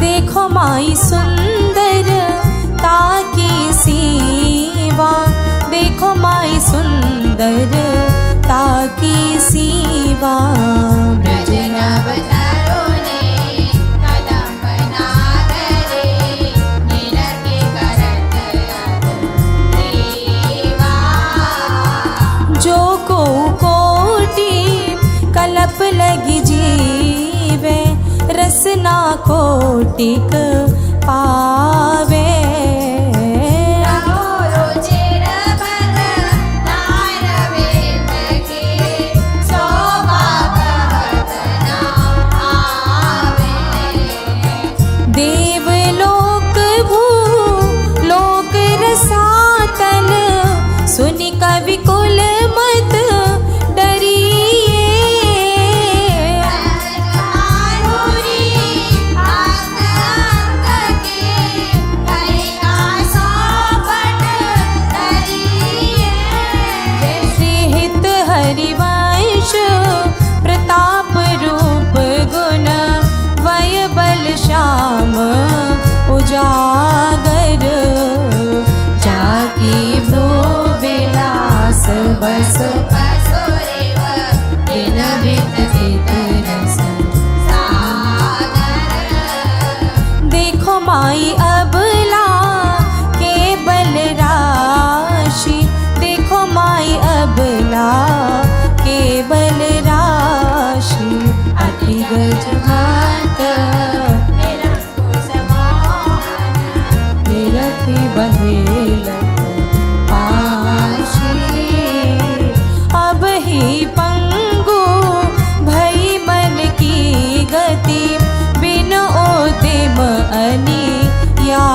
देखो माई सुंदर ताकी सीवा देखो माई सुंदर ताकी सीवा जो को कोटि कलप लगी जीवे रसना कोटिक पावे देवलोक भू लोक रसातल सुनि कवि कुल मत हरिवंश प्रताप रूप गुण वय बल श्याम उजागर जाकी भ्रो विलास बस देखो माई अबला के बल राशि देखो माई अबला के बल राशि अति गज हाथ निरति बहेल पाशी अब ही पंगु भई मन की गति बिन ओतिम अनिया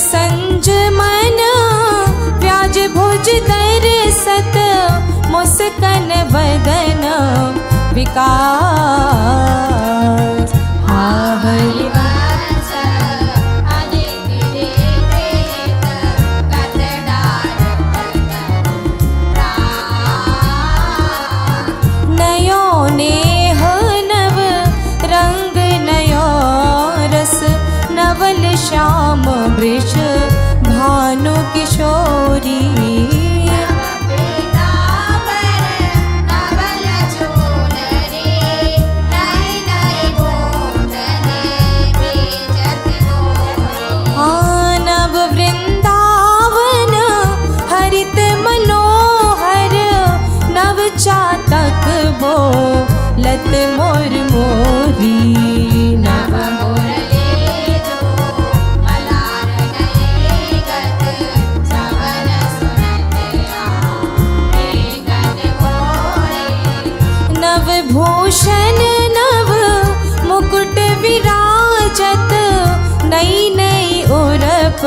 संज मन व्याज भुज दर सत मुस्कन बदन विकास हा हरिवंश नयो नेह नव रंग नयो रस नवल श्याम वृष भानु किशोरी नव वृंदावन हरित मनोहर नव चातक बो लत मोर मोरी नव भूषण नव मुकुट विराजत नई नई उरप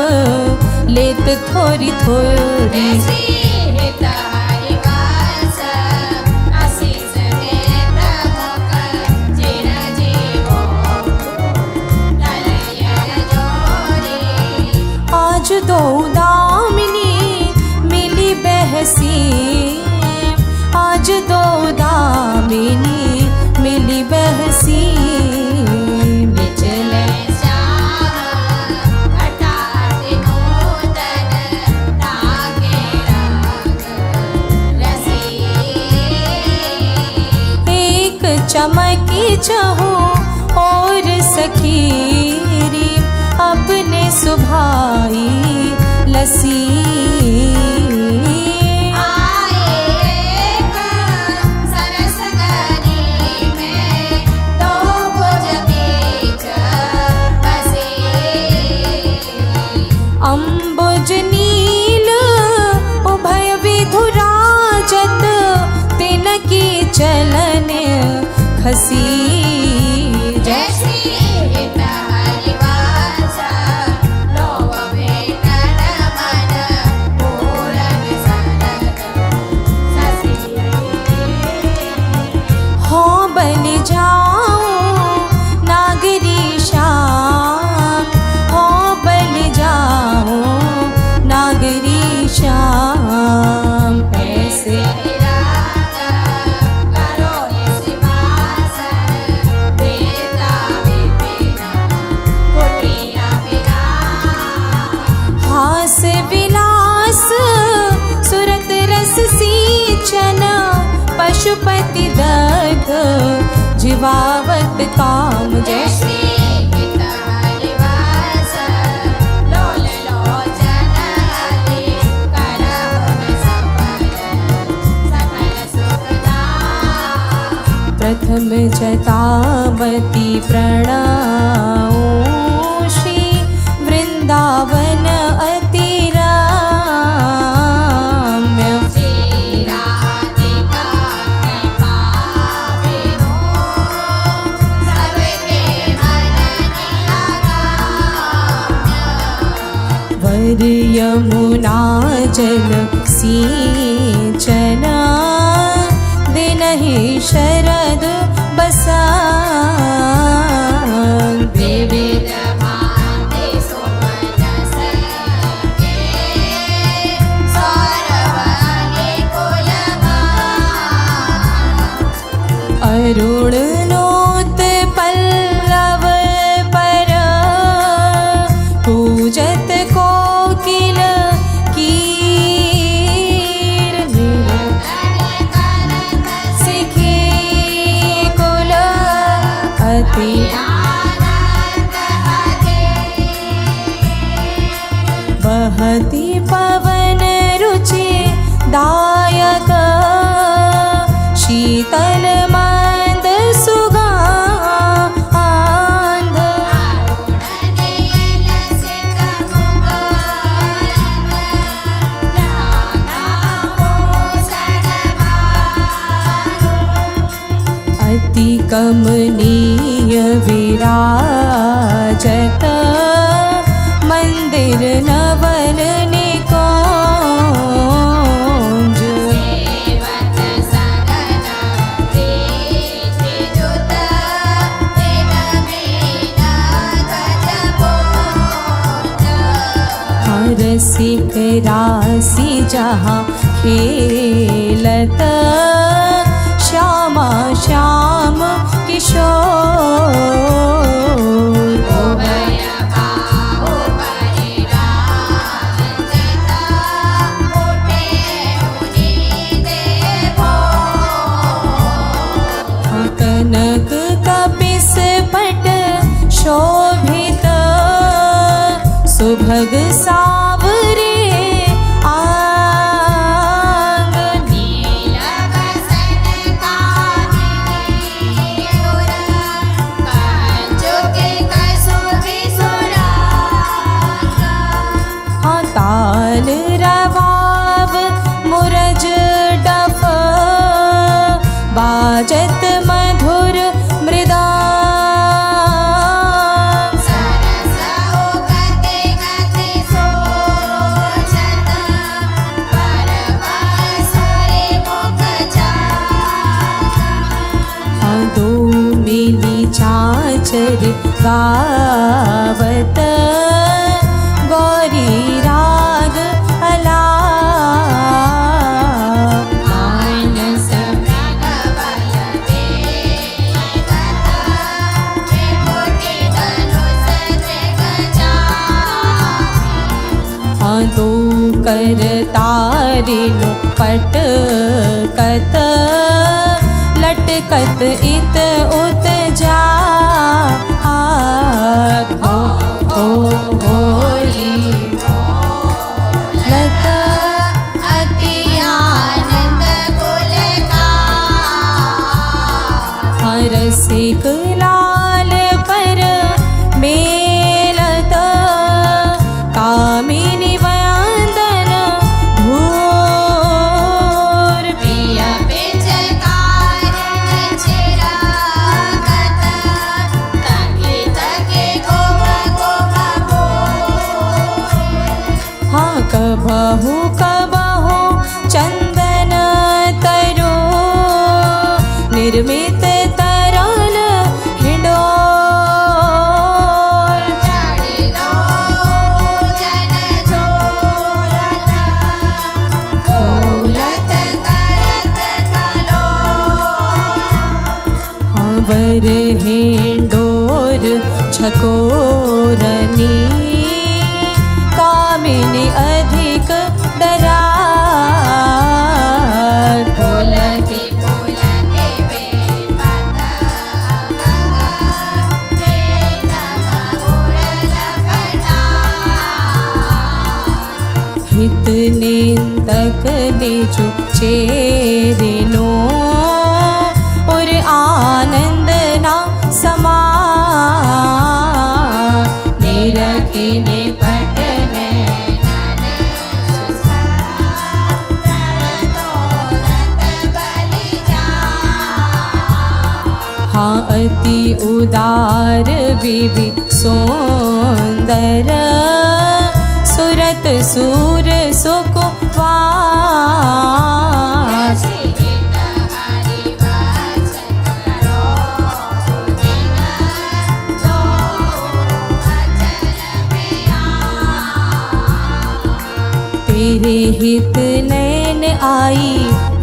लेत थोड़ी थोड़ी आज दो दामिनी मिली बहसी आज दो दामिनी मिली बहसी बिचले चमकी चहूँ और सखीरी अपने सुभाई लसी आए एक सरस गरी में दो भुज बीच बसे अम्बुज नील उभय विधुराजत तिनकी चलन खसी जैसी हित हरिवास लोभ भेटन मन पूरन सरद ससी हो बन जाऊं नागरी श्याम हो बन जाऊं नागरी श्याम ऐसे राग करो निवास देता विपिन कुटिया विराम हास विलास सुरत रस सींचन पशुपति दग्ध जीवावत काम जैसे जैसी हित हरिवास लोल लोचन हरि करहुन सफल सकल सुखदाम प्रथम जतावती प्रणाऊं श्री वृंदावन अति राम्य श्रीराधिका कृपा बिनु सबके मन निरागाम्य वर यमुना जल सिंचन दिनहि शरद बसां विविध भांति सुमन सके सौरभ कुलमान अरुण नोत पल्लव पर पूजत कोकिल कीर सिखी कुल अति आनंद अते बहती पवन रुचि दायक शीतल मंद सुगंध अरुणनील सित मुकुरन लाना अति कमनीय विराजत मंदिर नवल निकुंज सेवत सगन प्रीतियुत दिन मीना गजबोध रसिक राशि जहाँ खेलत श्यामा श्याम किशोर उभय बाहु परिराजत उठे मुनि देवो कनक कपिस पट शोभित सुभग सावरे आंग नील बसन कामिनी उर कंचुके कसुभि सुराग ताल रवाव मुरज डफ बाजत मधुर मृदांग सरस गति गति सोचत परवसुरि मुख चाह दो मिली चाचर गावत गौरी राग अलाप मानस भगवल देवत त्रिपुटी धनुष त्रिगजा दो कर तारिनु पट कत लट कत इत उत जा होली लत अति आनंद कुल का रसिक लाल पर मेलत कामिनी वंदन धूर प्रिय पिचकार चिरागत तके तके गोम गोम हाँ कबहु कबहु चंदन तरो निर्मित तरल हिंडोल चढ़ी लो जन झोलत फूलत करत कलो वर हिंडोर झकोरनी कामिनी अधिक दरार पुलके पुलके बेपत हित निंदक निजु चेरिनो और आनंद ना समा निरखिने पटने हाँ अति उदार विवि सुंदर सुरत सूर सुकुमार तेरे हित नैन आई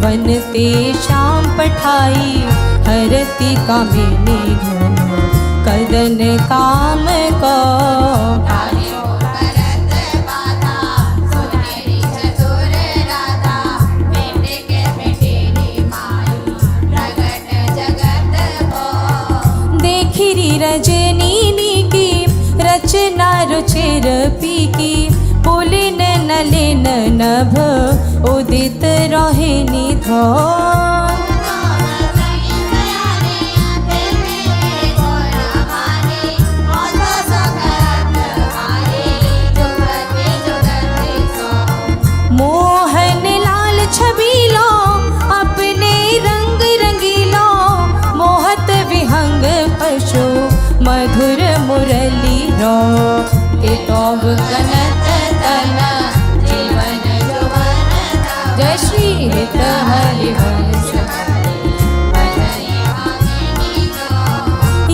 बनते शाम पठाई हरती कामिनी घन कदन काम को देखिरी रजनी की रचना रुचिर पी की पुलिन नलिन नभ उदित रहे निधो मोहन लाल छबीलो अपने रंग रंगीलो मोहत विहंग पशु मधुर मुरली रो इतोब कनत तन जीवन जय श्री हित हरिवंश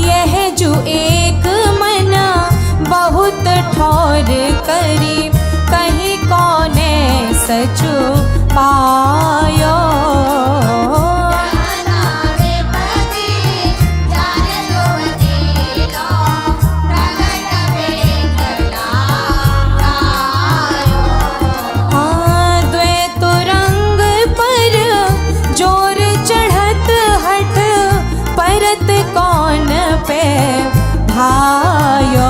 यह जो एक मन बहुत ठोर करी कहीं कौने सचु पायो हाँ द्वैत रंग पर जोर चढ़त हट परत कौन पे भायो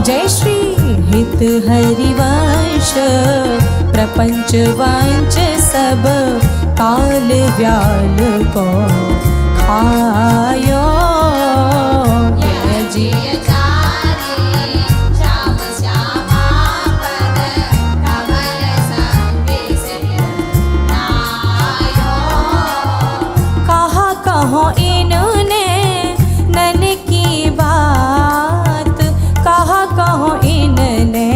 जय श्री हित हरिवंश प्रपंच वंच सब काल व्याल को खायो जी कहा कहो इन्होंने नन की बात कहा कहो इनने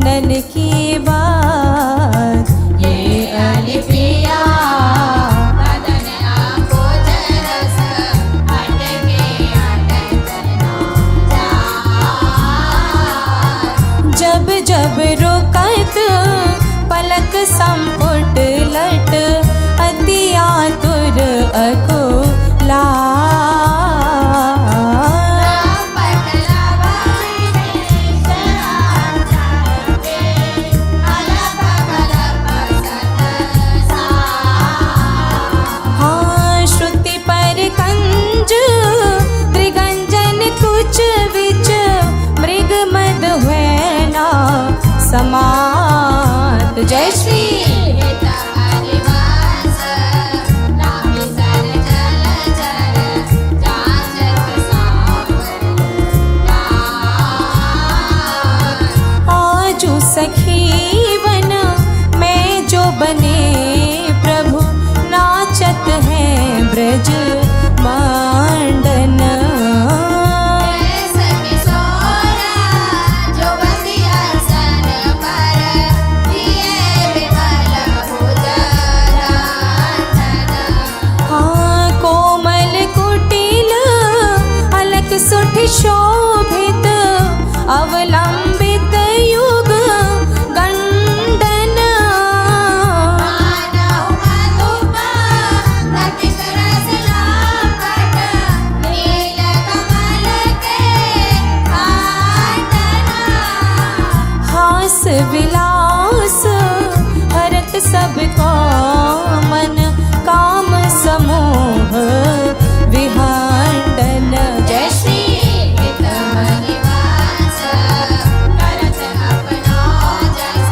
नन की बात ये अलिपिया जब जब रुकत पलक संपुट लट अति आतुर अकुला पटल विलास हरत सबका मन काम समूह विहांडन। जय श्री निवास करत अपनो जस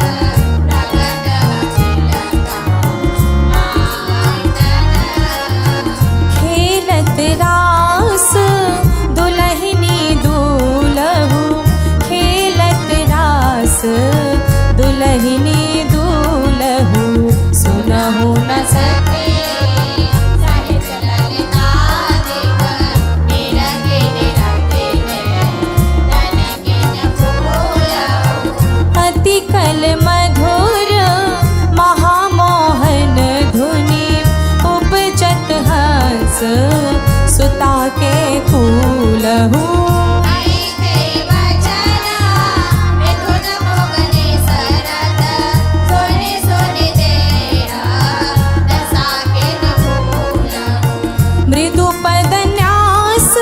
प्रगट खेलत रास दुलहिनी दूलहु, खेलत रास दुलहिनी दूलहु, सुनहु न सके साहित्य ललिता देव निरंगे निरंगे तनके न फूलहु अति कल मधुर महामोहन धुनि, उपजत हंस सुता के कूलहु। ऐते वचना मिथुन मोगने सरत सोने सोने देहा दशा के न फूलहु मृदु पदन्यास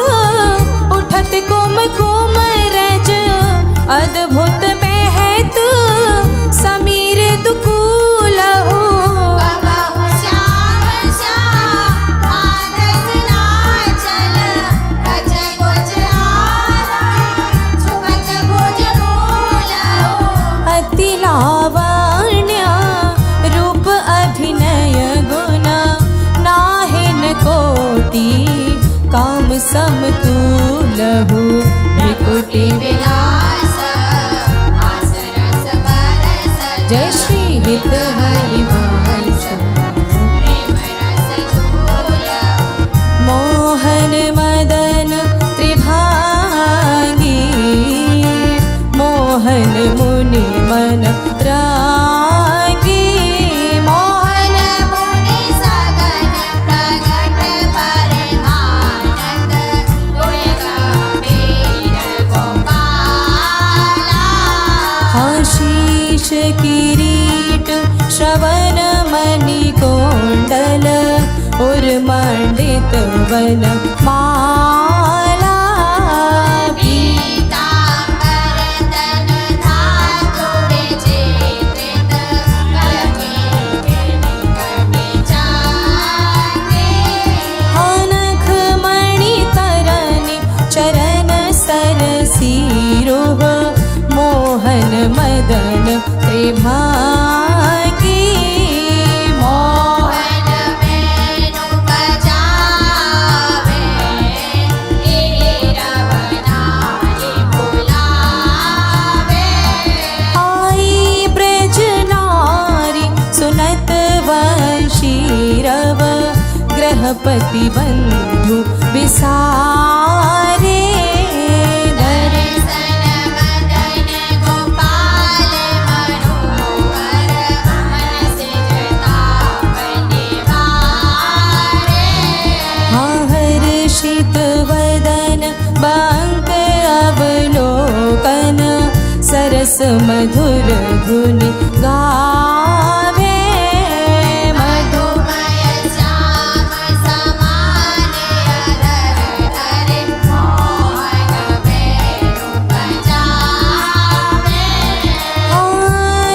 उठत कुम कुम रज, अद्भुत महत समीर दुकूलहु। बाबा श्याम श्याम मानस नाचल कच कुच आरा छुपत भुज मूलहु अति लावण्य रूप अभिनय गुण, नाहिन कोटि काम समतुलहु। भ्रिकुटि विलास आस रस बरस जय श्री हित हरिवंश, प्रेम रस झूलहु मोहन मदन त्रिभागी, मोहन मुनि मन रागी। मोहन मोहन मुनि सगन प्रगट परमानंद गुणगा वीर गोपाला आशीष किरीट श्रवण मणि कोंडल, उर्मंडित वन माला। पीतांबर तन धातु विचित्रित कलकी कटि चांगे अनख मणि तरनि चरण सरसीरुह, मोहन मदन त्रिभागी। मोहन वेणु बजावे हीरवनारि बुलावे आई ब्रज नारी सुनत वंशीरव, ग्रहपति बंधु विसारे। दर्शन मदन गोपाल मनोहर मन सिजताप निवारे हर्षित वदन बांक अवलोकन, सरस मधुर धुनि गावे। मधुमय श्याम समान अधर धरे मोहन वेणु बजावे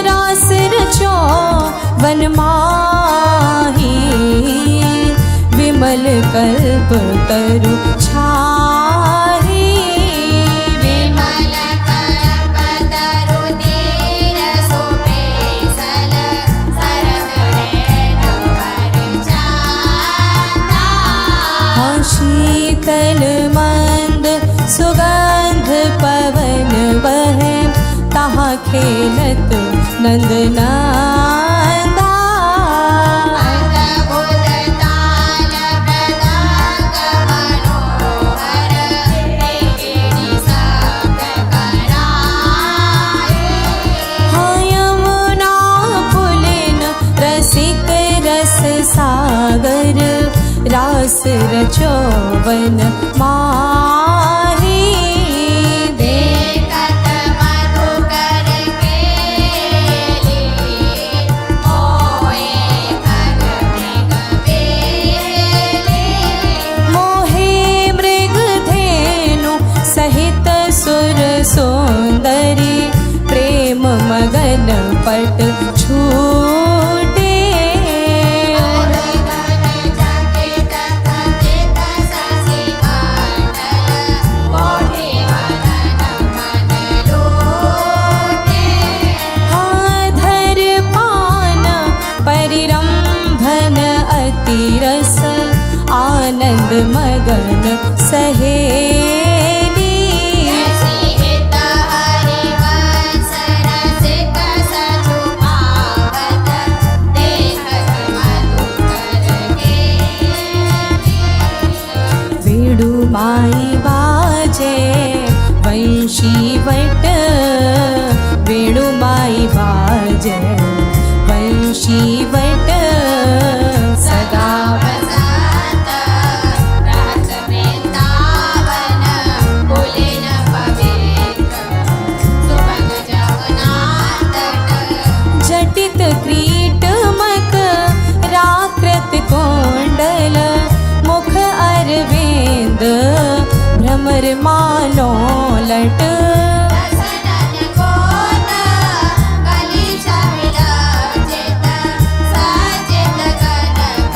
रास रचो वन माही, विमल कल्प तरु छाही। विमल कल्पतरु धीर सुबेसल सरवरेण वरचाता शीतल मंद सुगंध पवन बहे, तहाँ खेलत नंदनंदा। अद्भुत ताल मृदंग मनोहर वेणु शब्द कराए यमुना पुलिन रसिक रस सागर, रास रचोवन माही। देखत मधुकर केली मोहे खग मृग बेली मोहे मृग धेनु सहित सुर सुंदरी, प्रेम मगन वंशीवट वेणुमाई बाज वंशीवट सदा वसंत रात वृंदावन बोले न पवित्र सुभग जगन्नाथ तट जटित क्रीटमक राकृत कोंडल मुख अरविंद भ्रमर मालो लट दशनन कोन कली छविलचित सचित कनक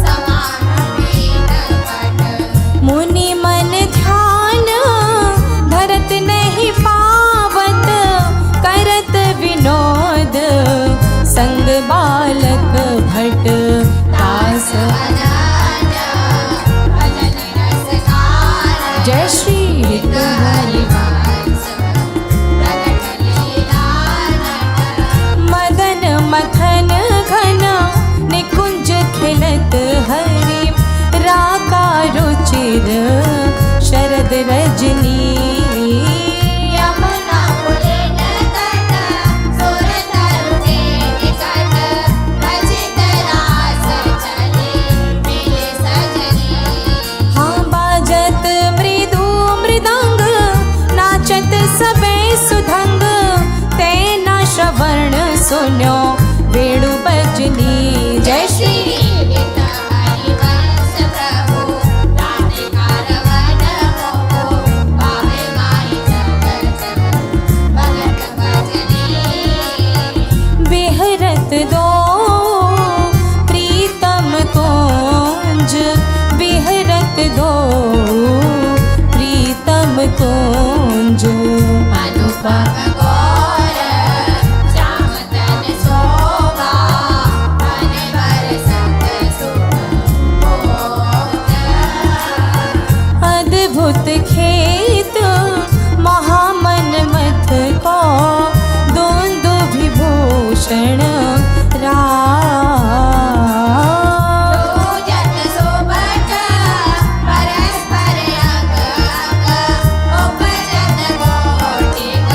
समान पीत पट मुनि मन ध्यान धरत नहीं पावत करत विनोद संग बालक भट दास भजन रसकार जय श्री हरिवंश प्रकट लीला नट मदन मथन घन निकुंज खिलत हरि राका रुचिर शरद रजनी यमुना पुलिन तट सुर तरुके निकट रचित रास चले मिले सजनी हाँ बाजत मृदु मृदंग नाचत सबे सुधंग तेना श्रवण सुनो वेणु बजनी जय श्री हित हरिवंश प्रभु राधिकार वन मोह पावे माई जगत भगत भजनी बिहरत दो प्रीतम कुंज बिहरत दो प्रीतम कुंज अनुपम गौर श्याम तन शोभा मन बरसत सुख मोद अद्भुत खेत महामन मथ को दोंदु विभूषण रा पूजत सोबत परस्पर अग अग उपजत कोटिक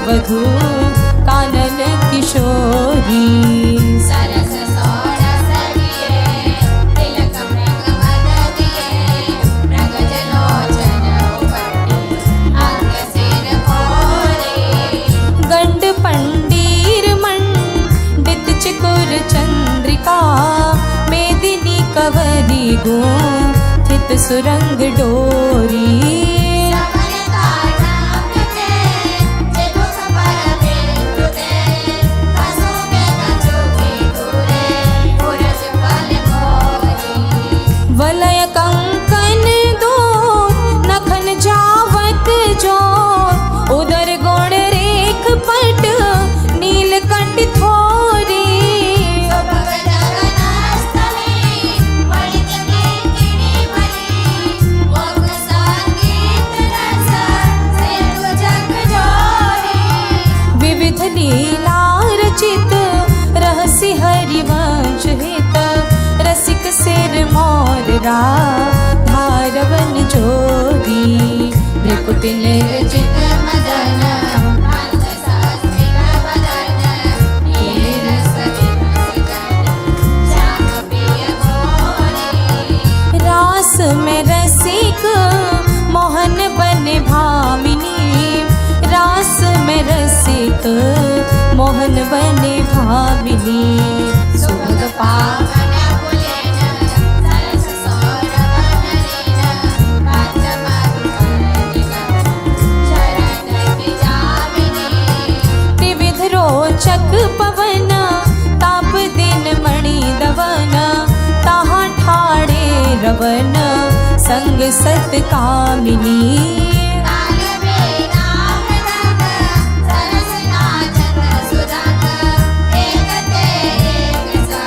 वधू कानन किशोरी सरस सोरस दिए तिलक मृग मद दिए मृगज लोचन उपटी अंग सिर कोरे गंड पंडीर मंडित चिकुर चंद्रिका मेदिनी कवरी गुंथित सुरंग डोरी समरता नाम के जे मुख पर बिंदु दे हसु के कछु की दूरे पुरज फल कोरी वलय कंकन दो नखन जावत जो उदर गुण रेख पट नीलकंठ थोरी सुभग जगनस्तमी पढ़ित कीर्तिनी बली मोग संगीत रस सिंधु जग जोरी विविध लीला रचित रहस्य हरिवंश हित रसिक सिर मोर धारवन जोरी भृकुटि चित मदन पंच सहस्रिक बदन ये रस विमस जन श्याम प्रिय गोरी रास में रसिक मोहन बने भामिनी रास में रसिक मोहन बने भामिनी सुभग पावन पुलेन सरस सौरभ नलिन पंच मधुकर निगम शरण की जामिनी त्रिविध रोचक पवन ताप दिन मणि दवन ताहा ठाड़े रवन संग सत कामिनी ताल में नाम रंग सरस नाचत सुरंग एक ते एक सा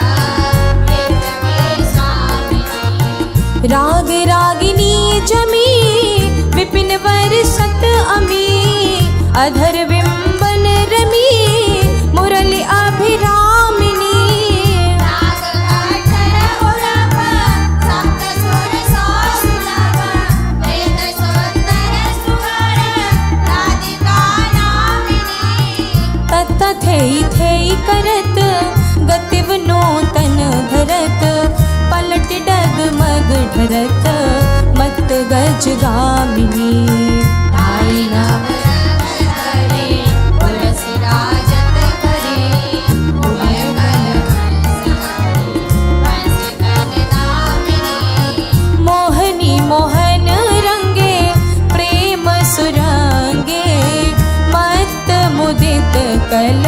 एक में स्वामिनी राग रागिनी जमी विपिन वर्षत अमी अधर बिंबन रमी मुरली अभिरामिनी राग काठर उड़प सप्त सुर सौ सुलभ वेद सुंदर सुगण राधिका नामिनी तत्थेई थेई करत गतिव नूतन धरत पलट डगमग ढरत मत गज गामिनी ढाई नव रंग धरे तुलसी राजत करे उभय कल हंसहरि हंस कन नामिनी मोहनी मोहन रंगे प्रेम सुरंगे मत मुदित कल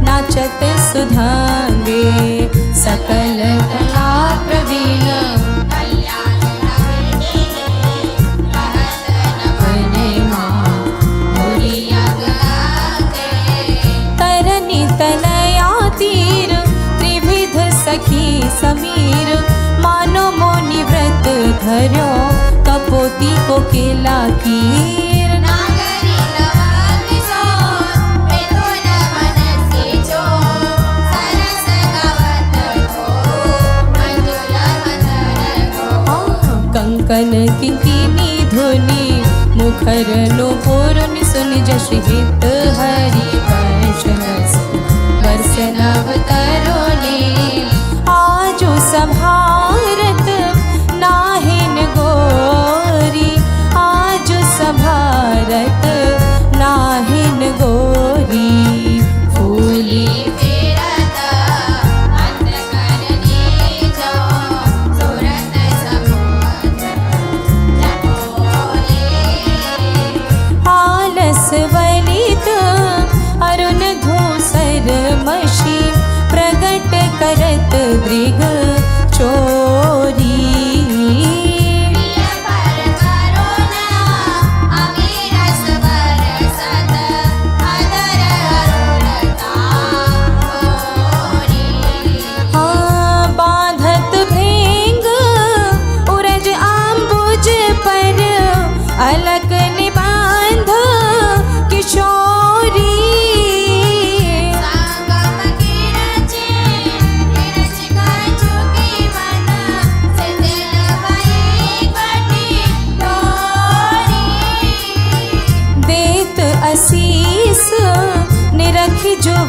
नाचत सुधांगे सकल कला प्रवीण कल्याण रवि कहत नभने मां मोरी अग लागे तरनी तनया तीर त्रिविध सखी समीर मानो मोनि व्रत धर्यो कपोती को केला कीर नागरी लवंग सो मिथुन मनसी जो सरस गवत को मंजुल मदन को कंकन किंकिनी धुनि मुखर नुपुर सुनि जश हित हरि वंश वर्ष नव तरुणी आजु संभारत नाहिन गोरी आजु संभारत नाहिन गोरी फूली फेरत अंधकरणी जो सुरत समुद्र जपोले आलस वलित अरुण धूस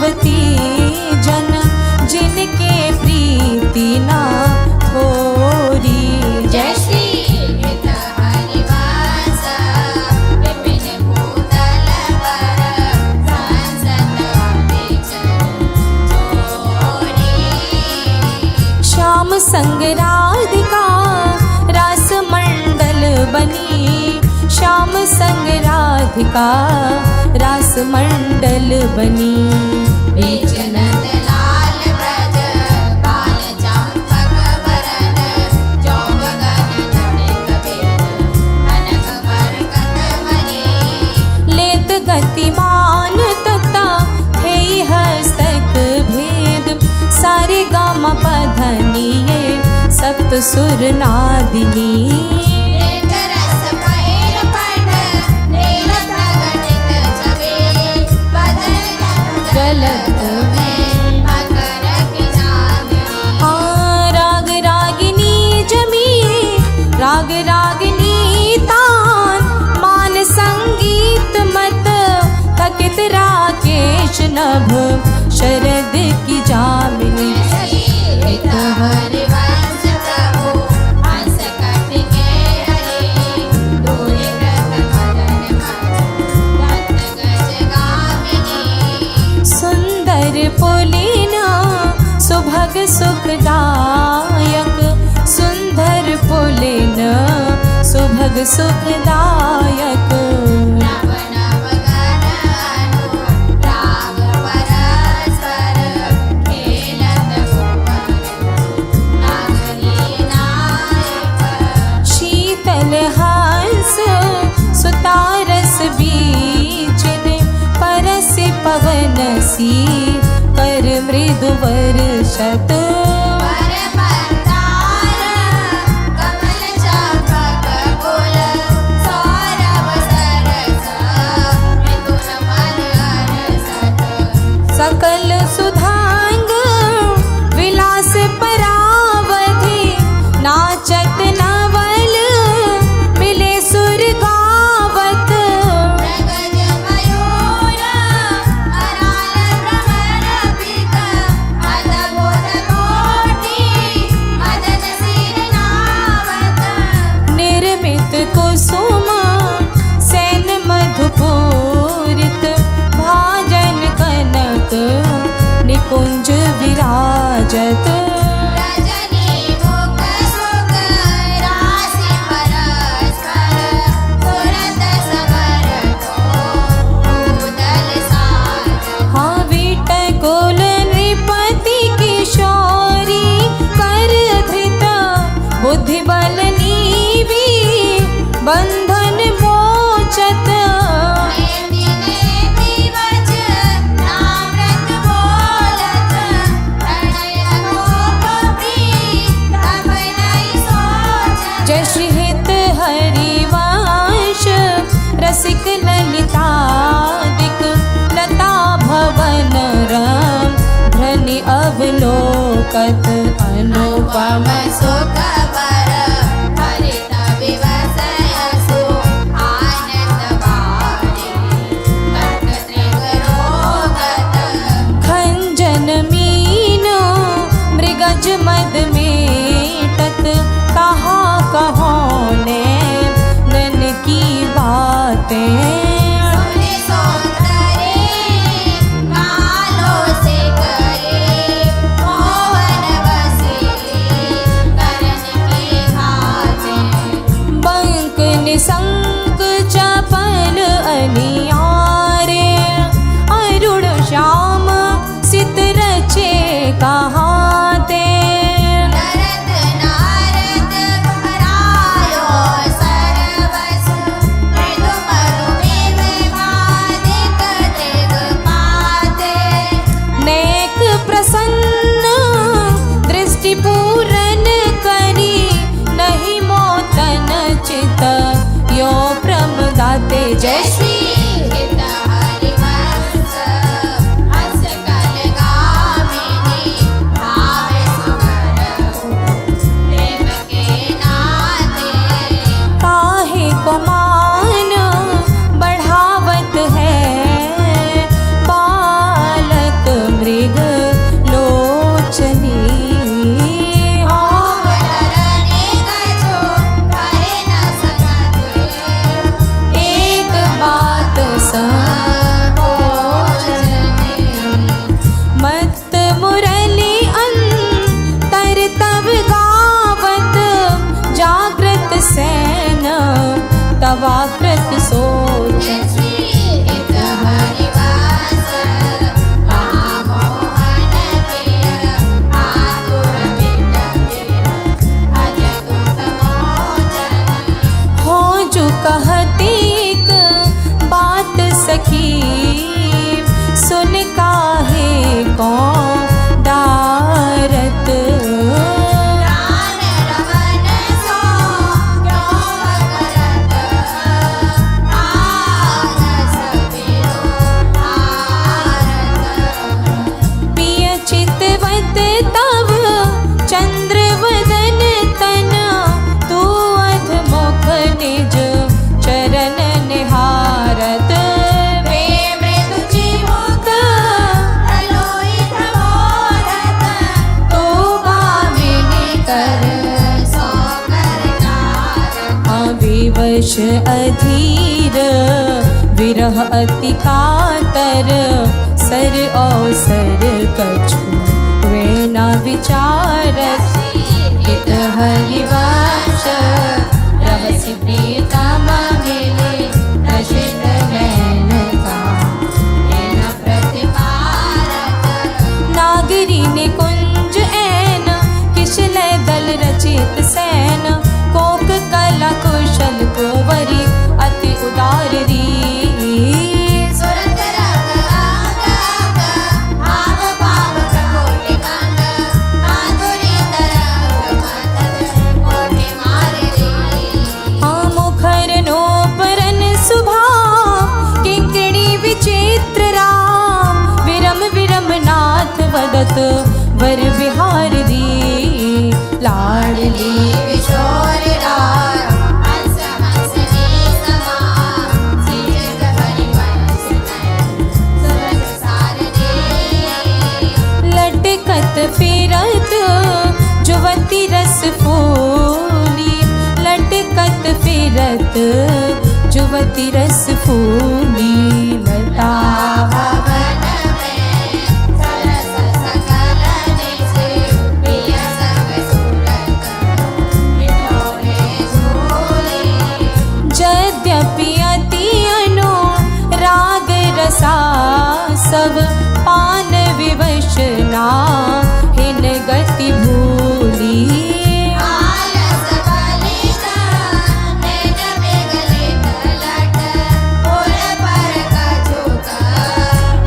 पद्मावती जन जिनके प्रीति ना थोरी। जय श्री हित हरिवास विपिन भूतल पर संसत जोरी। श्याम संग राधिका रास मंडल बनी, श्याम संग राधिका रास मंडल बनी। बीच नंद लाल ब्रज बाल चंपक वरन, जो गगन तड़ित बेद कनक बरकत मणि। लेत गतिमान तता थे हस्तक भेद, सारे गामा पधनिये सप्त सुर नादिनी। एक रस पैर पट नील प्रगटित छवि, बदन गलत में मकर की चांदनी। राग रागिनी जमी राग रागिनी तान, मान संगीत मत थकित राकेश नभ शरद की जामिनी। हित हरिवंश प्रभु हंस कटिके हरे, दूरी व्रत मदन मद गज गामिनी। सुंदर पुलिन सुभग सुखदायक, सुंदर पुलिन सुभग सुखदायक। नव नव गण अनुराग परस्पर, खेलत भुवन नागरी नायक। शीतल हंस सुतारस बीचिन, परस पवन सी कर मृदु वर्षत। वर मंदार कमल चंपक फूल, सौरभ सरस मिथुन मन हरसत। सकल सुधांग विलास परावधि, नाचत नवल मिले सुर गावत। मृगज मयूर कराल भ्रमर पित, अद्भुत कोटि मदन सिर नावत। निर्मित कुसुम सैन मधुपूरित, भाजन कनक निकुंज विराजत। रजनी मुख सुख राशि परस्पर, तुरत समर को भूतल साज। हाँ वीटकुल नृपति किशोरी, कर धृत बुद्धि बल नीवी, बंधन मोचत। नेति नेति वच नामृत बोलत, प्रणय अनूप प्रीतम नहीं सोचत। जय श्री हित हरिवंश रसिक ललितादिक, लता भवन राम धनि अवलोकत। अनुपम सुख बर हरित विवसय सु, आनंद बारी कट त्रिग रोगत। खंजन मीन मृगज मद मेटत, कहा कहो ने नन की बातें। सुनि सौंदर्य कालों से करे, मोहन बसे करन की घाते। बंक निसंक चपल अनियारे, अरुण श्याम सित रचे कहाते। नरत नारद हरायो सरवस, मृदु मधु मेव मादिक त्रिग पाते। नेक प्रसन्न दृष्टि पूरन करी, नहीं मोतन चित यो प्रमदाते। जय श्री हित हरिवंश हंस कल गामिनी, भावे सुकर प्रेम के नाते। काहे को मान बढ़ावत है, बालक विष अधीर विरह अति कातर सर अवसर कछु वे न विचारत हित हरिवंश रवसि प्रीतम मिले रचित नैन का नैन प्रतिपारक नागरी निकुंज ऐन किशलय दल रचित सैन कोक कला कुशल कुंवरी अति उदार री सुरत रंग आग भाव भाव प्रकोटि कांड माधुरी तरंग माधव कोटि मारे रे मुखर नोपरन सुभा किंकणी विचित्र राम विरम विरम नाथ वदत वर विहार री लाडली किशोर रार हंस हंसने समा सीजत हरिवंश नयन सुरत सार रे लटकत फिरत जुवती रस फूली लटकत फिरत जुवती रस फूली लता भवन में सरस सकल निज प्रिय संग सूरत मिठोरे झूले यद्यपि अति अनु राग रसा सब पान विवश ना हिन गति भूली आलस बलित नैन मेघलित लट उड़ पर कछुक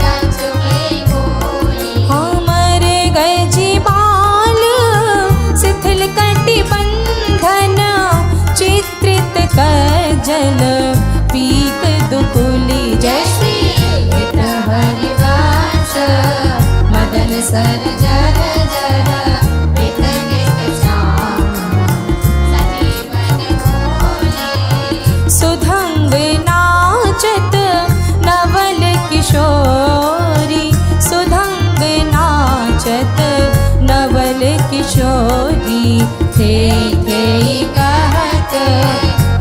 कंचुकी गोली हमर गजी बाल शिथिल कटि बंधन चित्रित कजल पीक दुकुली जय श्री हित हरिवंश मदन सर जर जर हित गित श्याम सजीवन भोले सुधंग नाचत नवल किशोरी सुधंग नाचत नवल किशोरी थे कहत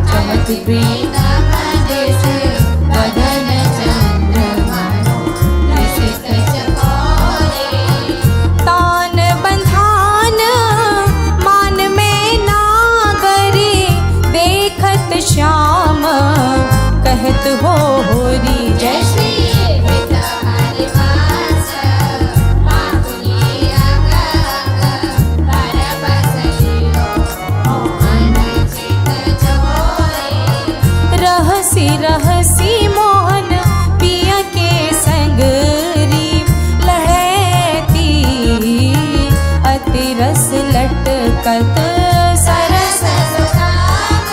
चमक प्रीतम देश बदन चंद्र मनो निशित चकोरे तान बंधान मान में नागरी देखत श्याम कहत हो होरी जय श्री हित हरिवंश मातुली अंग अंग कर बसलियो मन चित चोरे रहसी रहसी मोहन पिया के संग री लहती अति रस लटकत सरस सरस सुदाम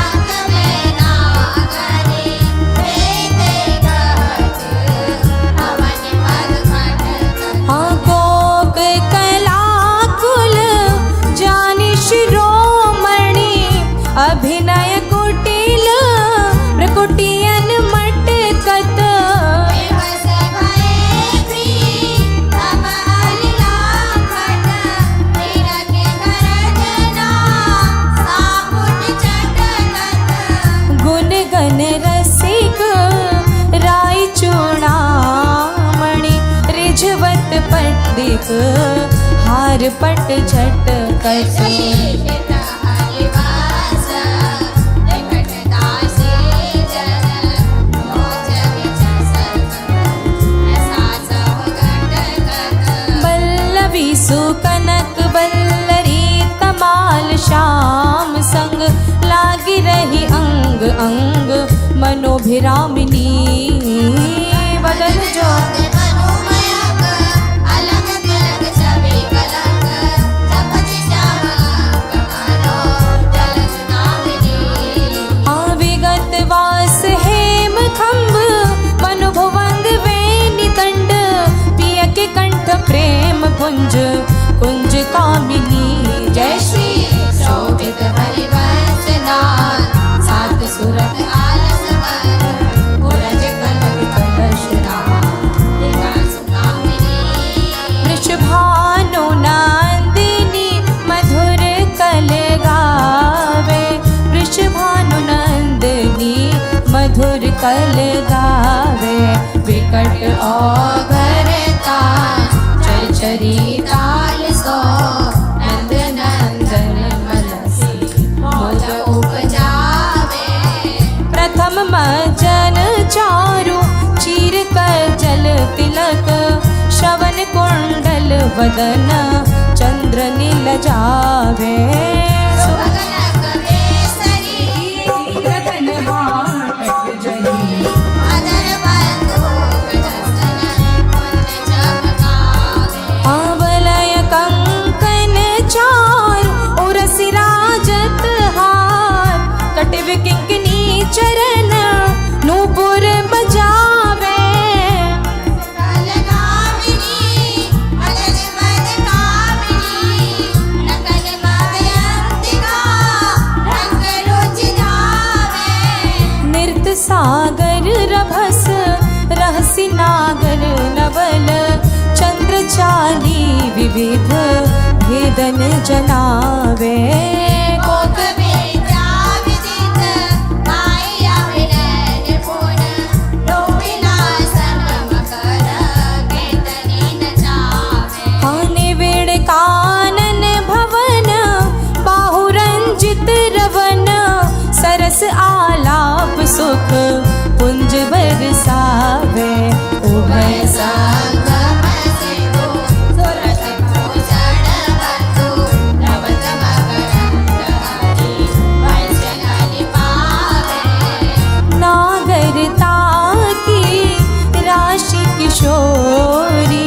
अंग में नागरी देते कहत अवनि पद खटकत हाँ कोक कलाकुल जानि शिरोमणि अभिनय कुटिल प्रकुटियन मटकत विवश भये प्रीतम हरिलाखट निरखे गरजना सापुट चटकत गुण गन रसिक राय चूड़ामणि रिझवत पट्टिक हार पट झटकत हित हरिवंश निकट दासी जन मोच विचसत ऐसा सब घटकत वल्लवी सुकनक वल्लरी तमाल श्याम संग लागी रही अंग अंग मनोभिरामिनी बदन जो मनोमयक अलग तिलक छवि कलक जपति श्याम कमानो जल सुनामिनी विगत वास हेम खंभ मनुभुवंग वेनि दंड पिय के कंठ प्रेम कुंज कुंज कामिनी जय श्री शोभित हरिवंश नाथ सात सुरत आलस वर पुरज कनक कलश राम सुनामिनी वृषभानु नंदिनी मधुर कल गावे वृषभानु कल गावे विकट औघरता चरचरी ताल सो नंद नंदन मलसी मोद उपजावे प्रथम मजन चारु चीर कर जल तिलक श्रवण कुंडल वदन चंद्र नील जावे सुभगन कवेसरी रतन वाटक जही अदर बंधु गजसन पुण्य चमकावे आवलय कंकन चारु उरसि राजत हार कटिव किंकनी चरण नूपुर बजावे कलगामिनी मदन मद कामिनी नकल भयंतिका रंग रुचि धावे नृत्य सागर रभस रहसि नागर नवल चंद्र चाली विविध भेदन जनावे कोक विद्या विदित माया विनय निपुण लोभिनाशन मकर कीर्तनी नचावे आने वेड़ कानन भवन बाहुरंजित रवन सरस आलाप सुख पुंज बरसावे उभय संगम सिंधु सुरत भूषण बंधु नवत मकरंद हरि वंशनलि पावे नागरता की राशि किशोरी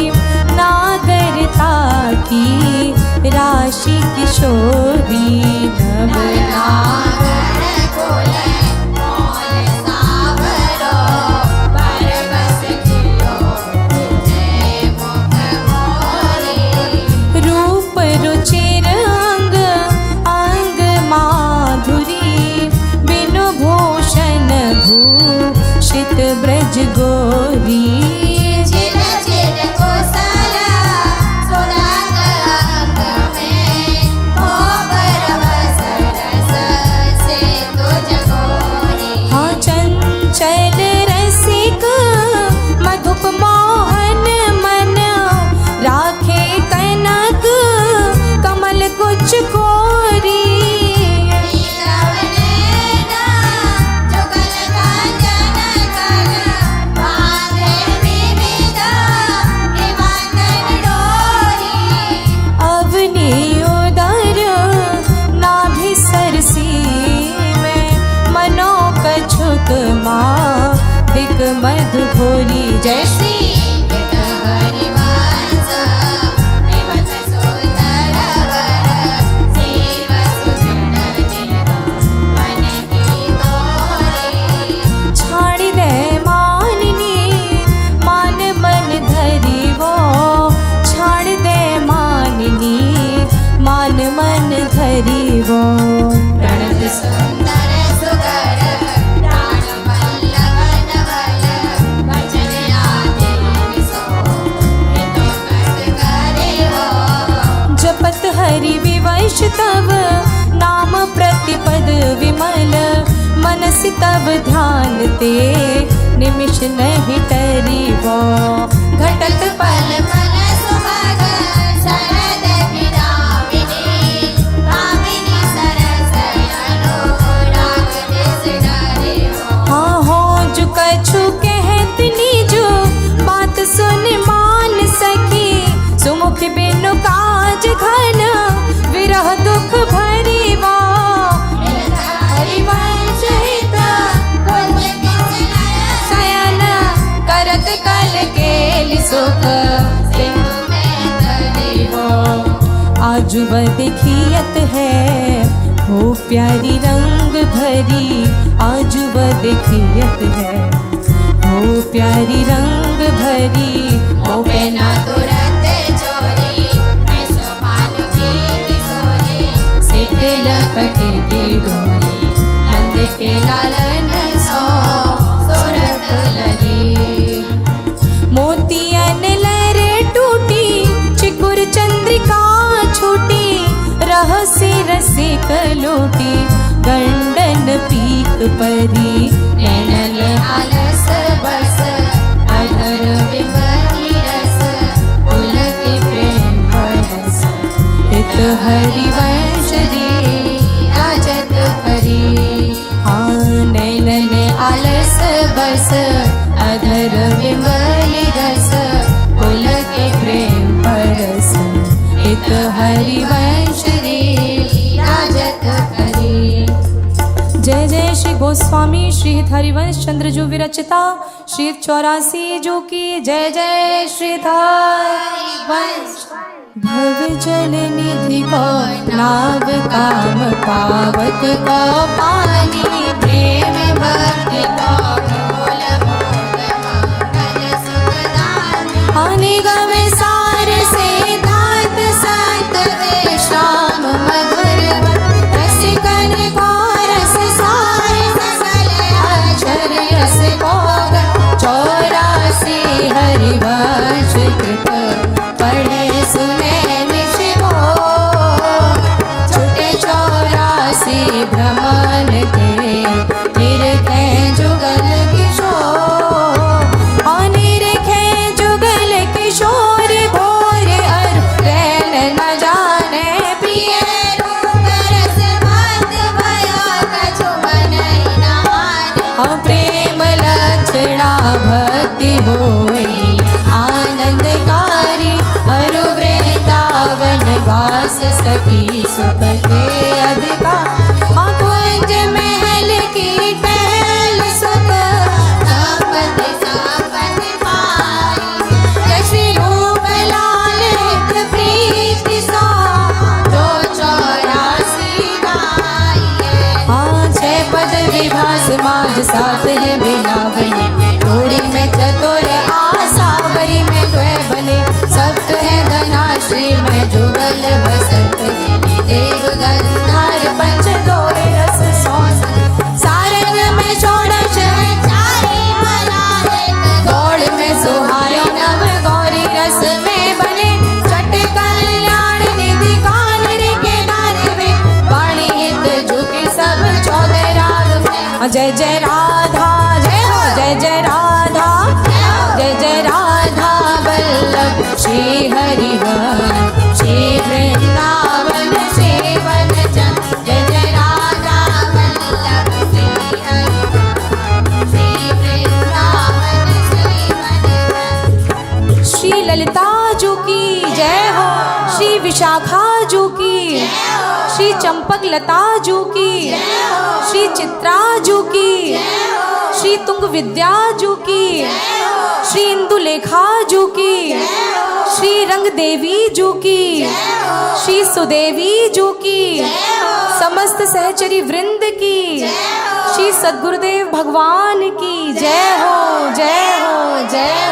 नागरता की राशि किशोरी नवला नागर कुल मौल सावरो परबस कियो जय मुख मोरी रूप रुचिर अंग अंग माधुरी बिनु भूषण भूषित ब्रज गोरी चिर चिर कुशल सुरंग अंग में हो परबस रस से तुझ गोरी हाँ चंचल रसिक मधुप मोहन मन राखे कनक कमल कुछ कोरी अवनी उदर नाभि सरसी में मनो कछुक माँ दिक मधु भोरी जैसी छाड़ी दे माननी मान मन धरी वो छाड़ दे माननी मान मन धरी वो प्रणत सुंदर सुगर प्राण वल्लभ नवल वचन आदि विसो ऋतु कट करे हो जपत हरि विवश तव नाम प्रतिपद विमल मनसि तव ध्यान ते निमिष नहीं टरी वो घटत पल पल सुभग शरद विरामिनी कामिनी सरस अनुराग दिस डरे हो हाँ हो जो कछु कहतनी जो बात सुन मान सकी सुमुख बिनु काज घन विरह दुख भरी वो हरिवंश हित कुंज शयन करत कल केलि सुख सिंधु में तरी हो आज वह देखियत है हो प्यारी रंग भरी आज वह देखियत है हो प्यारी रंग भरी हो पेना तुरंत चोरी मैं सोपान की किशोरी सिट लपट की डोरी नंद के लालन सो सुरत लगी मोतियन लहरे टूटी चिकुर चंद्रिका छूटी रहस्य रसिक लूटी गंडन पीक परी नैनल आल हरिवंश रे राजत करी। हाँ नैनन आलस बस अधर विमल रस पुलक प्रेम परस इत हरिवंश रे राजत करी। जय जय श्री गोस्वामी श्री हरिवंश चंद्र जो विरचिता श्री 84 जो की जय जय श्री हरिवंश। भव जल निधि को नाव काम पावक को पानी प्रेम भक्ति को मूल मोद मंगल सुखदानी। निगम सार से धात संत विश्राम मधुर रसिकन को रस सार अक्षर रस भोग 84 हरिवंश कृत पढ़े सुने निशिभो छुटे 84 भ्रमण के निरखे जुगल किशोर निरखे जुगल किशोर भोर अर रैन न जाने प्रिय रूप रस मत भयो कछु मनहि न हानि। प्रेम लक्षणा भक्ति होई आनंदकारी अरु वृंदावन वास सखी सुख के अधिकार। कुंज महल की टहल सुख संपत्ति संपत्ति पाई। श्री रूप लाल हित प्रीति सा जो 84 गाइए। छह पद विभास माज सात है बिलावली थोड़ी में चतुर आशा बरी में द्वय बने सप्त है धनाश्री में जुगल बसत देव गंधार पंच दोरे रस सौस सारंग में षोडश चारि मलाले दौड़ में सुहायो नव गौरी रस में बने चट कल्याण निधि कान रे के दान में वाणी हित झुके सब 14 राग में। जय जय राधा जय हो जय जय राधा जय जय राधा वल्लभ श्री हरिवंश श्री वृंदावन सेवन चंद। जय जय राधा वल्लभ श्री हरिवंश श्री वृंदावन सेवन। श्री ललिता जो की जय हो श्री विशाखा जो की श्री चंपक लता जो की श्री चित्रा जो की श्री तुंग विद्या जो की श्री इंदुलेखा जो की श्री रंग देवी जो की श्री सुदेवी जो की समस्त सहचरी वृंद की श्री सद्गुरुदेव भगवान की जय हो जय हो जय